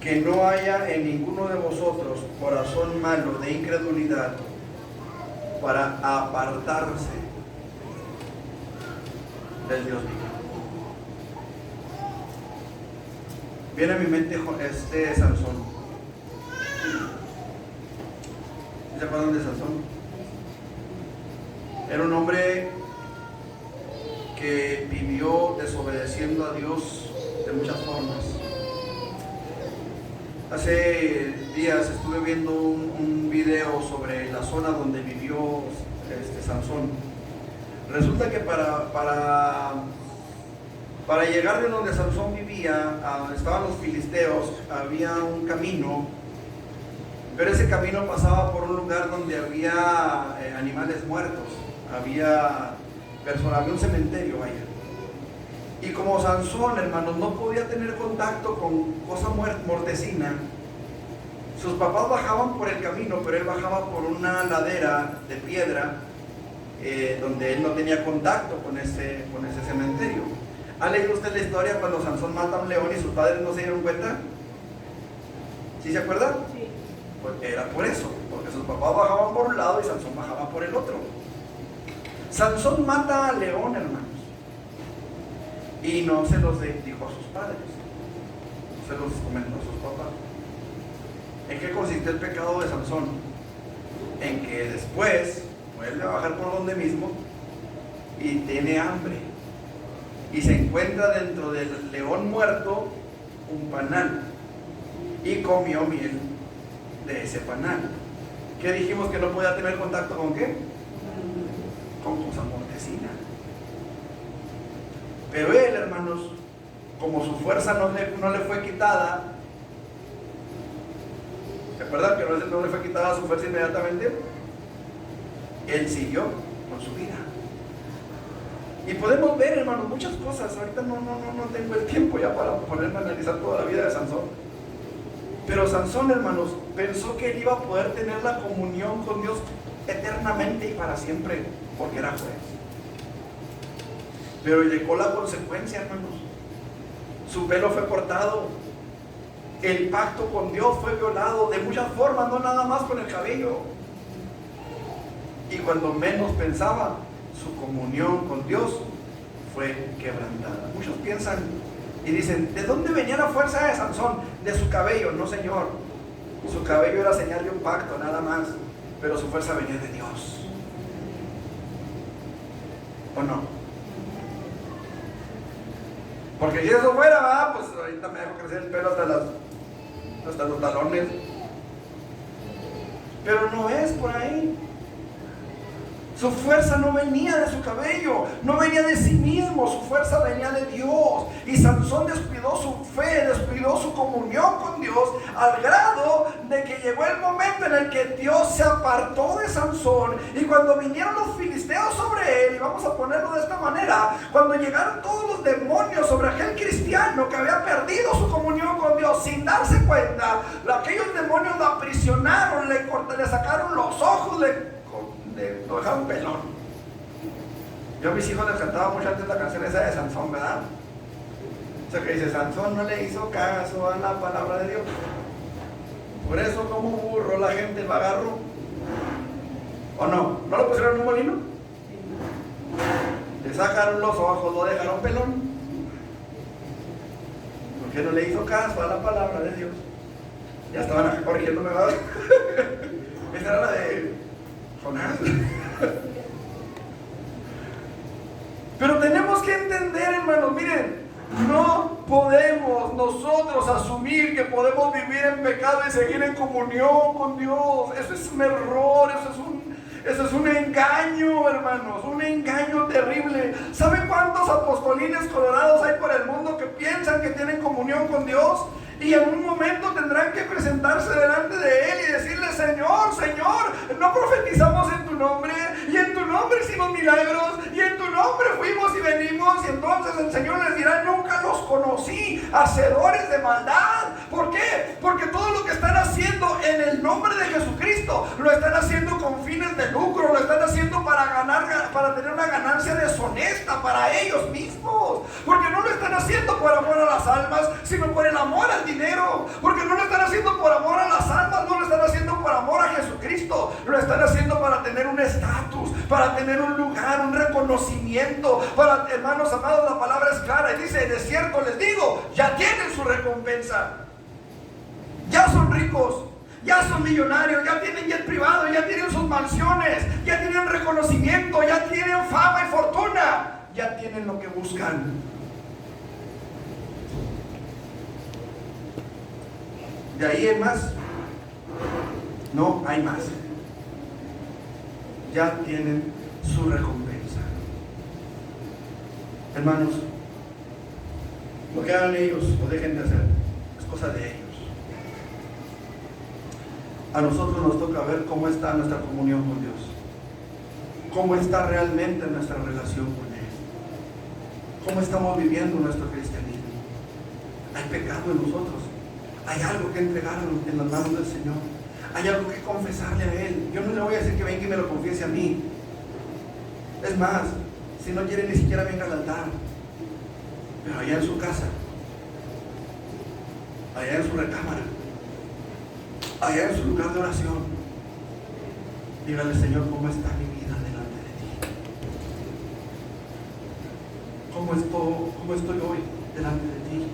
que no haya en ninguno de vosotros corazón malo de incredulidad para apartarse del Dios vivo. Viene a mi mente Sansón. ¿Se acuerdan de Sansón? Era un hombre que vivió desobedeciendo a Dios de muchas formas. Hace días estuve viendo un video sobre la zona donde vivió Sansón. Resulta que para llegar de donde Sansón vivía, a donde estaban los filisteos, había un camino, pero ese camino pasaba por un lugar donde había animales muertos, había un cementerio, vaya. Y como Sansón, hermanos, no podía tener contacto con cosa mortecina, sus papás bajaban por el camino, pero él bajaba por una ladera de piedra donde él no tenía contacto con ese cementerio. ¿Ha leído usted la historia cuando Sansón mata a un león y sus padres no se dieron cuenta? ¿Sí se acuerda? Sí. Pues era por eso, porque sus papás bajaban por un lado y Sansón bajaba por el otro. Sansón mata al león, hermanos, y no se los dijo a sus padres, se los comentó a sus papás. ¿En qué consistió el pecado de Sansón? En que después vuelve a bajar por donde mismo y tiene hambre y se encuentra dentro del león muerto un panal y comió miel de ese panal. ¿Qué dijimos que no podía tener contacto con qué? Con cosa mortecina. Pero él, hermanos, como su fuerza no le fue quitada, ¿se acuerdan que no le fue quitada su fuerza inmediatamente? Él siguió con su vida. Y podemos ver, hermanos, muchas cosas. Ahorita no tengo el tiempo ya para ponerme a analizar toda la vida de Sansón. Pero Sansón, hermanos, pensó que él iba a poder tener la comunión con Dios eternamente y para siempre, porque era juez. Pero llegó la consecuencia, hermanos. Su pelo fue cortado. El pacto con Dios fue violado de muchas formas, no nada más con el cabello. Y cuando menos pensaba, su comunión con Dios fue quebrantada. Muchos piensan y dicen, ¿de dónde venía la fuerza de Sansón? De su cabello. No, señor. Su cabello era señal de un pacto, nada más. Pero su fuerza venía de Dios. ¿O no? Porque si eso fuera, pues ahorita me dejo crecer el pelo hasta los talones. Pero no es por ahí. Su fuerza no venía de su cabello, no venía de sí mismo, su fuerza venía de Dios. Y Sansón descuidó su fe, descuidó su comunión con Dios, al grado de que llegó el momento en el que Dios se apartó de Sansón. Y cuando vinieron los filisteos sobre él, y vamos a ponerlo de esta manera, cuando llegaron todos los demonios sobre aquel cristiano que había perdido su comunión con Dios sin darse cuenta, aquellos demonios lo aprisionaron, le sacaron los ojos, lo dejaron pelón. Yo a mis hijos les cantaba mucho antes la canción esa de Sansón, ¿verdad? O sea que dice, Sansón no le hizo caso a la palabra de Dios. Por eso como burro la gente lo agarró. ¿O no? ¿No lo pusieron en un molino? Le sacaron los ojos, lo dejaron pelón. Porque no le hizo caso a la palabra de Dios. Ya estaban acá corrigiéndome, ¿verdad? Esa era la de Jonás. Pero tenemos que entender, hermanos, miren, no podemos nosotros asumir que podemos vivir en pecado y seguir en comunión con Dios. Eso es un error, eso es un engaño, hermanos, un engaño terrible. ¿Saben cuántos apostolines colorados hay por el mundo que piensan que tienen comunión con Dios? Y en un momento tendrán que presentarse delante de Él y decirle, Señor, Señor, no profetizamos en tu nombre, y en tu nombre hicimos milagros, y en tu nombre fuimos y venimos. Y entonces el Señor les dirá, nunca los conocí, hacedores de maldad. ¿Por qué? Porque todo lo que están haciendo en el nombre de Jesucristo lo están haciendo con fines de lucro, lo están haciendo para tener una ganancia deshonesta para ellos mismos. Porque no lo están haciendo por amor a las almas, sino por el amor al dinero. Porque no lo están haciendo por amor a las almas, no lo están haciendo por amor a Jesucristo. Lo están haciendo para tener un estatus, para tener un lugar, un reconocimiento. Hermanos amados, la palabra es clara y dice, de cierto les digo, ya tienen su recompensa. Ya son ricos, ya son millonarios, ya tienen jet privado, ya tienen sus mansiones, ya tienen reconocimiento, ya tienen fama y fortuna, ya tienen lo que buscan. ¿De ahí hay más? No hay más. Ya tienen su recompensa. Hermanos, lo que hagan ellos o dejen de hacer es cosa de ellos. A nosotros nos toca ver cómo está nuestra comunión con Dios, cómo está realmente nuestra relación con Él, cómo estamos viviendo nuestro cristianismo. Hay pecado en nosotros, hay algo que entregar en las manos del Señor, hay algo que confesarle a Él. Yo no le voy a decir que venga y me lo confiese a mí. Es más, si no quiere ni siquiera venga al altar, pero allá en su casa, allá en su recámara, allá en su lugar de oración, dígale, Señor, ¿cómo está mi vida delante de ti? ¿Cómo estoy hoy delante de ti?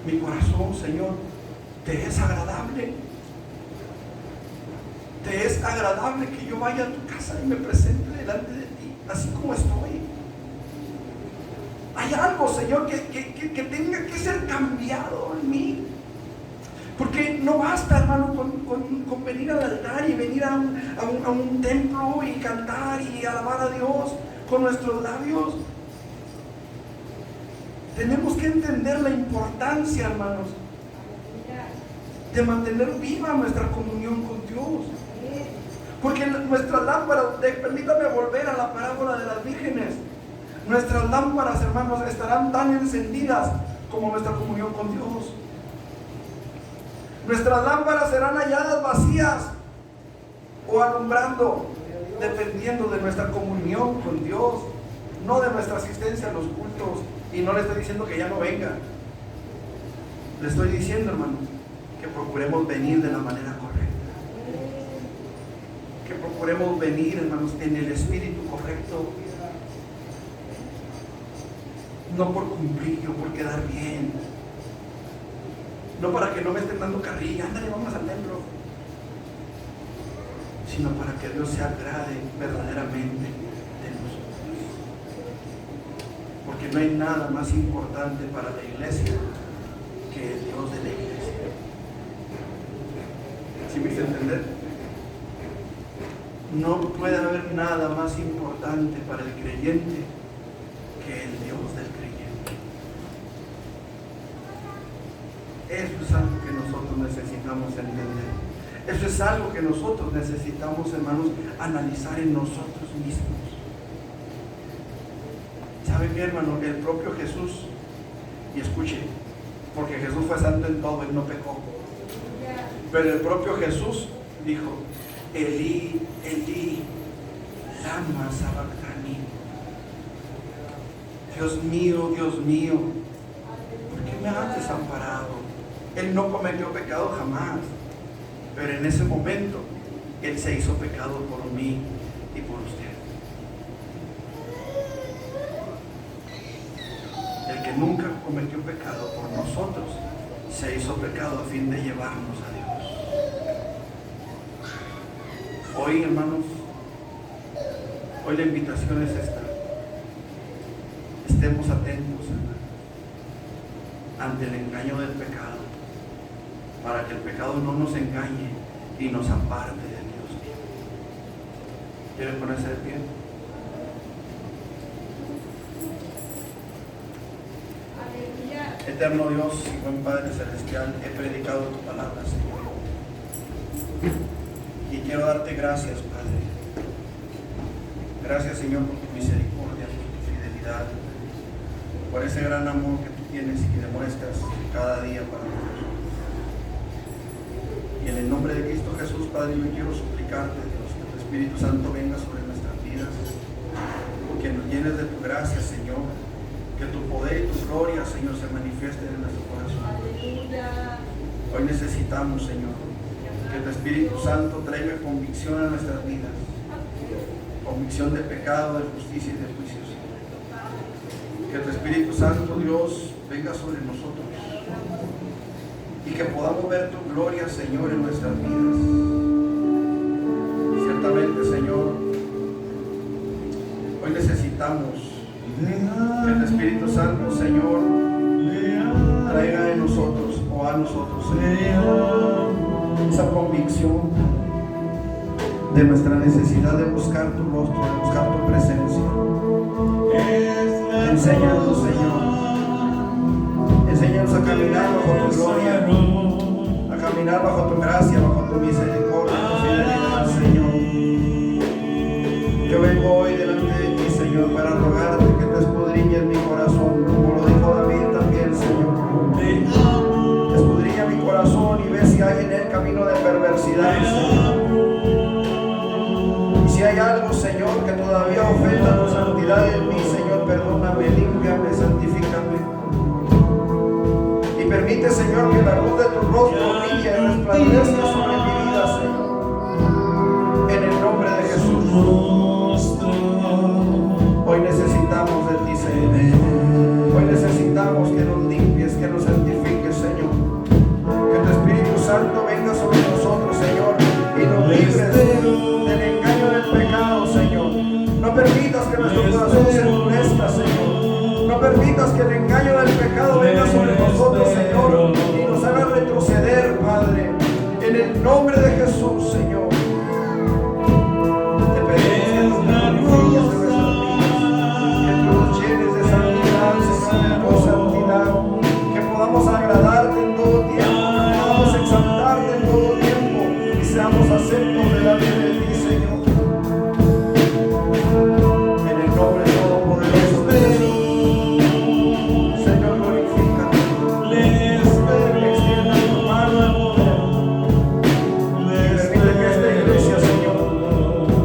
Mi corazón, Señor, ¿te es agradable? ¿Te es agradable que yo vaya a tu casa y me presente delante de ti, así como estoy? Hay algo, Señor, que tenga que ser cambiado en mí. Porque no basta, hermano, con venir al altar y venir a un templo y cantar y alabar a Dios con nuestros labios. Tenemos que entender la importancia, hermanos, de mantener viva nuestra comunión con Dios. Porque nuestras lámparas, permítame volver a la parábola de las vírgenes, nuestras lámparas, hermanos, estarán tan encendidas como nuestra comunión con Dios. Nuestras lámparas serán halladas vacías o alumbrando, dependiendo de nuestra comunión con Dios, no de nuestra asistencia a los cultos. Y no le estoy diciendo que ya no venga, le estoy diciendo, hermano, que procuremos venir de la manera correcta, que procuremos venir, hermanos, en el espíritu correcto, no por cumplir o por quedar bien, no para que no me estén dando carrilla, ándale, vamos al templo, sino para que Dios se agrade verdaderamente de nosotros. Porque no hay nada más importante para la iglesia que el Dios de la iglesia. me hice entender? No puede haber nada más importante para el creyente que el Dios del creyente. Eso es algo que nosotros necesitamos entender. Eso es algo que nosotros necesitamos, hermanos, analizar en nosotros mismos. ¿Sabe qué, hermano? El propio Jesús, y escuche, porque Jesús fue santo en todo, Él no pecó. Pero el propio Jesús dijo: Elí, Elí, lama sabactani. Dios mío, ¿por qué me has desamparado? Él no cometió pecado jamás, pero en ese momento Él se hizo pecado por mí y por usted. El que nunca cometió pecado por nosotros se hizo pecado a fin de llevarnos a Dios. Hoy, hermanos, hoy la invitación es esta: estemos atentos, hermanos, ante el engaño del pecado, para que el pecado no nos engañe y nos aparte de Dios mismo. ¿Quieren ponerse de pie? Eterno Dios y buen Padre Celestial, he predicado tu palabra, Señor, y quiero darte gracias, Padre. Gracias, Señor, por tu misericordia, por tu fidelidad, por ese gran amor que tú tienes y que demuestras cada día para nosotros. Y en el nombre de Cristo Jesús, Padre, yo quiero suplicarte, Dios, que tu Espíritu Santo venga sobre nuestras vidas, que nos llenes de tu gracia, Señor, que tu poder y tu gloria, Señor, se manifiesten en nuestro corazón. Hoy necesitamos, Señor, que tu Espíritu Santo traiga convicción a nuestras vidas, convicción de pecado, de justicia y de juicio, Señor. Que tu Espíritu Santo, Dios, venga sobre nosotros y que podamos ver tu gloria, Señor, en nuestras vidas. Ciertamente, Señor, hoy necesitamos que el Espíritu Santo, Señor, traiga en nosotros o a nosotros, Señor, esa convicción de nuestra necesidad de buscar tu rostro, de buscar tu presencia. Enséñanos, Señor, enséñanos a caminar bajo tu gloria, a caminar bajo tu gracia, bajo tu misericordia, tu fidelidad, Señor. Yo vengo hoy delante de ti, Señor, para rogarte que te escudriñes mi corazón, como lo dijo David también, Señor. Escudriña mi corazón y ve si hay en él camino de perversidad, Señor. Y si hay algo, Señor, que todavía ofenda tu santidad en mí, Señor, perdóname, límpiame, santifícame. Y permite, Señor, que la luz de tu rostro brille y resplandezca sobre mi vida, Señor. En el nombre de Jesús. Hoy necesitamos de ti, Señor. Hoy necesitamos que nos limpies, que nos santifiques, Señor. Que tu Espíritu Santo venga sobre nosotros, Señor, y nos libres del engaño del pecado, Señor. No permitas que nuestro corazón se endurezca, Señor. No permitas que el engaño del pecado venga sobre nosotros, Señor, y nos haga retroceder, Padre. En el nombre de Jesús, Señor. Te pedimos que nos glorifiques de nuestras vidas, que tú nos llenes de santidad, Señor, de tu santidad, que podamos agradarte en todo tiempo, que podamos exaltarte en todo tiempo y seamos aceptos delante de ti, Señor. En el nombre todopoderoso de Jesús, Señor, glorifícate. Extienda tu mano de poder. Permite que esta iglesia, Señor,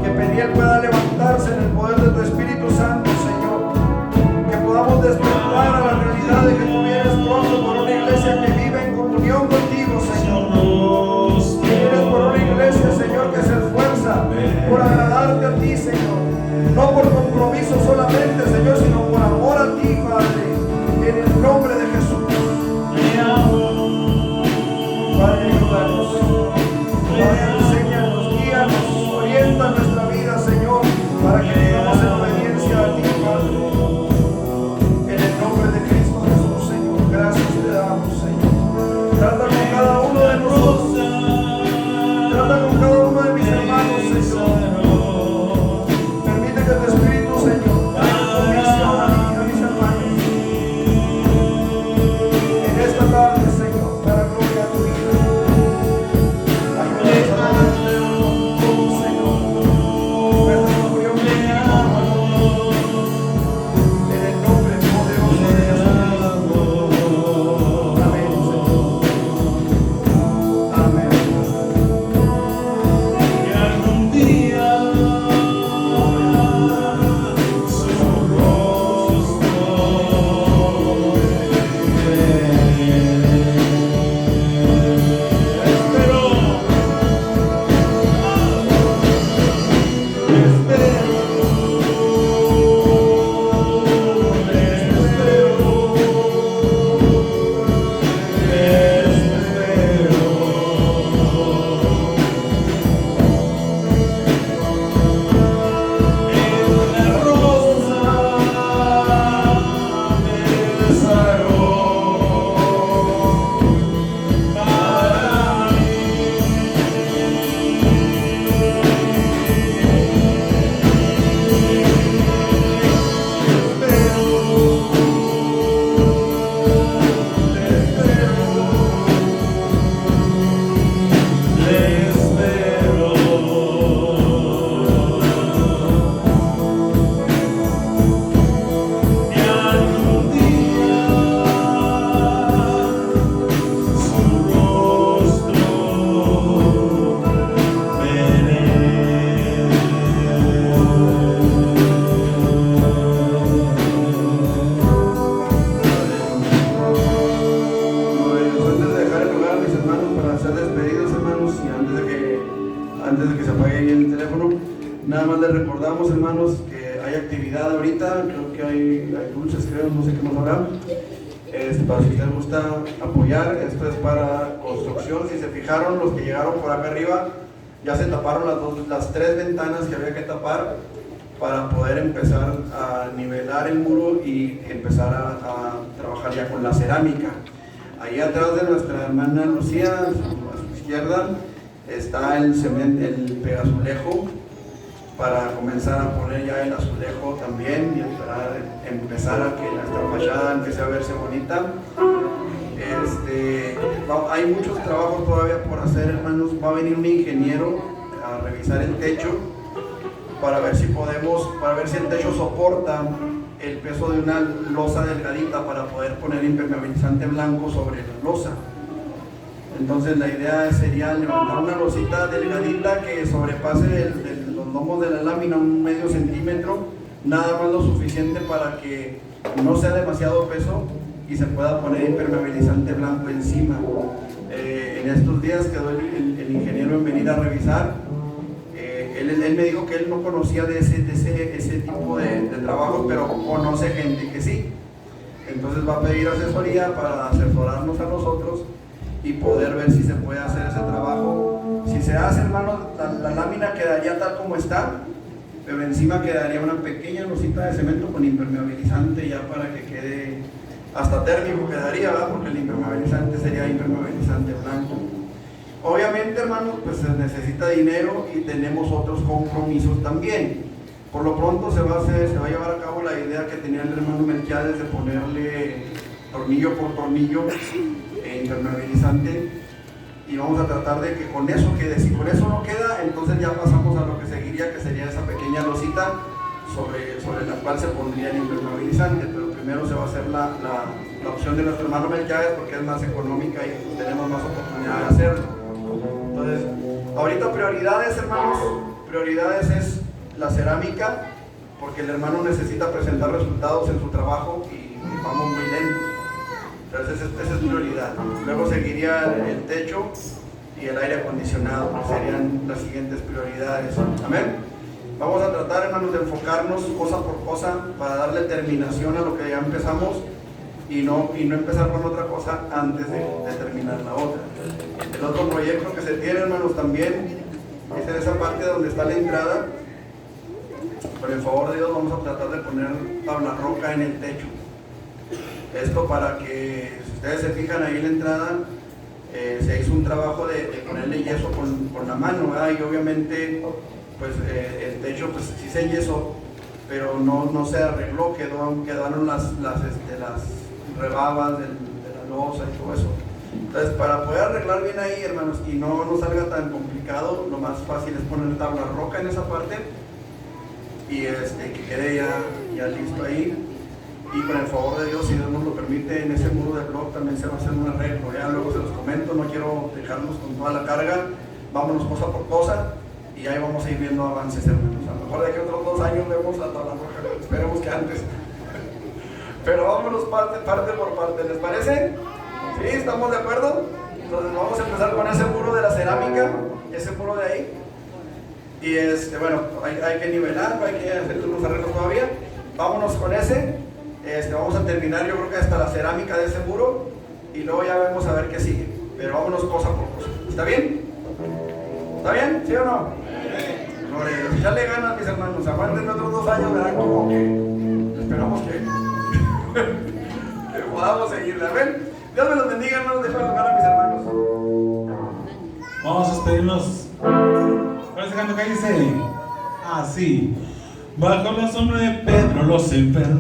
que Peniel pueda levantarse en el poder de tu Espíritu Santo, Señor. Que podamos despertar a la realidad de que tú vienes pronto por una iglesia que vive en comunión contigo, Señor. Que vienes por una iglesia, Señor, que se esfuerza por agradarte a ti, Señor. No por compromiso solamente, Señor, sino por amor a ti, Padre. En el nombre de Jesús. Padre, ayúdanos. Padre, enséñanos, guíanos, orienta nuestra vida, Señor, para que vivamos en obediencia a ti, Padre. En el nombre de Cristo Jesús, Señor, gracias te damos, Señor. Trata con cada uno de nosotros. invitamos, hermanos, que hay actividad ahorita, creo que hay dulces, creo, no sé qué más habrá. Para si usted gusta apoyar, esto es para construcción. Si se fijaron, los que llegaron por acá arriba, ya se taparon las 3 ventanas que había que tapar para poder empezar a nivelar el muro y empezar a trabajar ya con la cerámica. Ahí atrás de nuestra hermana Lucía, a su izquierda, está el pegazulejo para comenzar a poner ya el azulejo también y empezar a que nuestra fachada empiece a verse bonita. Hay muchos trabajos todavía por hacer, hermanos. Va a venir un ingeniero a revisar el techo para ver si el techo soporta el peso de una losa delgadita para poder poner impermeabilizante blanco sobre la losa. Entonces la idea sería levantar una losita delgadita que sobrepase los lomos de la lámina un medio centímetro, nada más lo suficiente para que no sea demasiado peso y se pueda poner impermeabilizante blanco encima. En estos días quedó el ingeniero en venir a revisar. Él me dijo que él no conocía de ese tipo de trabajo, pero conoce gente que sí. Entonces va a pedir asesoría para asesorarnos a nosotros y poder ver si se puede hacer ese trabajo. Si se hace, hermanos, la lámina quedaría tal como está, pero encima quedaría una pequeña losita de cemento con impermeabilizante ya para que quede, hasta térmico quedaría, ¿verdad? Porque el impermeabilizante sería impermeabilizante blanco. Obviamente, hermanos, pues se necesita dinero y tenemos otros compromisos también. Por lo pronto se va a llevar a cabo la idea que tenía el hermano Melquiades de ponerle tornillo por tornillo impermeabilizante, y vamos a tratar de que con eso quede. Si con eso no queda, entonces ya pasamos a lo que seguiría, que sería esa pequeña losita sobre la cual se pondría el impermeabilizante. Pero primero se va a hacer la opción de nuestro hermano Melquiades porque es más económica y tenemos más oportunidad de hacerlo. Entonces, ahorita prioridades, hermanos, prioridades es la cerámica, porque el hermano necesita presentar resultados en su trabajo y vamos muy lentos. Entonces esa es prioridad. Luego seguiría el techo y el aire acondicionado, que serían las siguientes prioridades. Amén. Vamos a tratar, hermanos, de enfocarnos cosa por cosa para darle terminación a lo que ya empezamos y no empezar con otra cosa antes de terminar la otra. El otro proyecto que se tiene, hermanos, también es en esa parte donde está la entrada. Por el favor de Dios, vamos a tratar de poner tabla roca en el techo. Esto para que, si ustedes se fijan ahí en la entrada, se hizo un trabajo de ponerle yeso con la mano, ¿verdad? Y obviamente pues el techo pues sí se enyesó, pero no se arregló, quedaron las rebabas de la losa y todo eso. Entonces, para poder arreglar bien ahí, hermanos, y no salga tan complicado, lo más fácil es poner tabla roca en esa parte y que quede ya listo ahí. Y con el favor de Dios, si Dios nos lo permite, en ese muro de bloc también se va a hacer un arreglo. Ya luego se los comento, no quiero dejarnos con toda la carga, vámonos cosa por cosa y ahí vamos a ir viendo avances, hermanos. A lo mejor de aquí a otros 2 años vemos la tabla roja, esperemos que antes. Pero vámonos parte por parte, ¿les parece? ¿Sí? ¿Estamos de acuerdo? Entonces vamos a empezar con ese muro de la cerámica, ese muro de ahí. Y bueno, hay que nivelar, hay que hacer unos arreglos todavía. Vámonos con ese. Vamos a terminar, yo creo que hasta la cerámica de ese muro y luego ya vemos a ver qué sigue. Pero vámonos cosa por cosa. ¿Está bien? ¿Está bien? ¿Sí o no? Gloria a Dios. Ya le ganan, mis hermanos. Aguanten otros 2 años, ¿verdad? Como que esperamos que podamos seguirle. ¿Ven? Dios me los bendiga, hermanos. Déjenme lugar a mis hermanos. Vamos a despedirnos. ¿Cuál es el canto que dice? Así. Bajo la sombra de Pedro los enfermos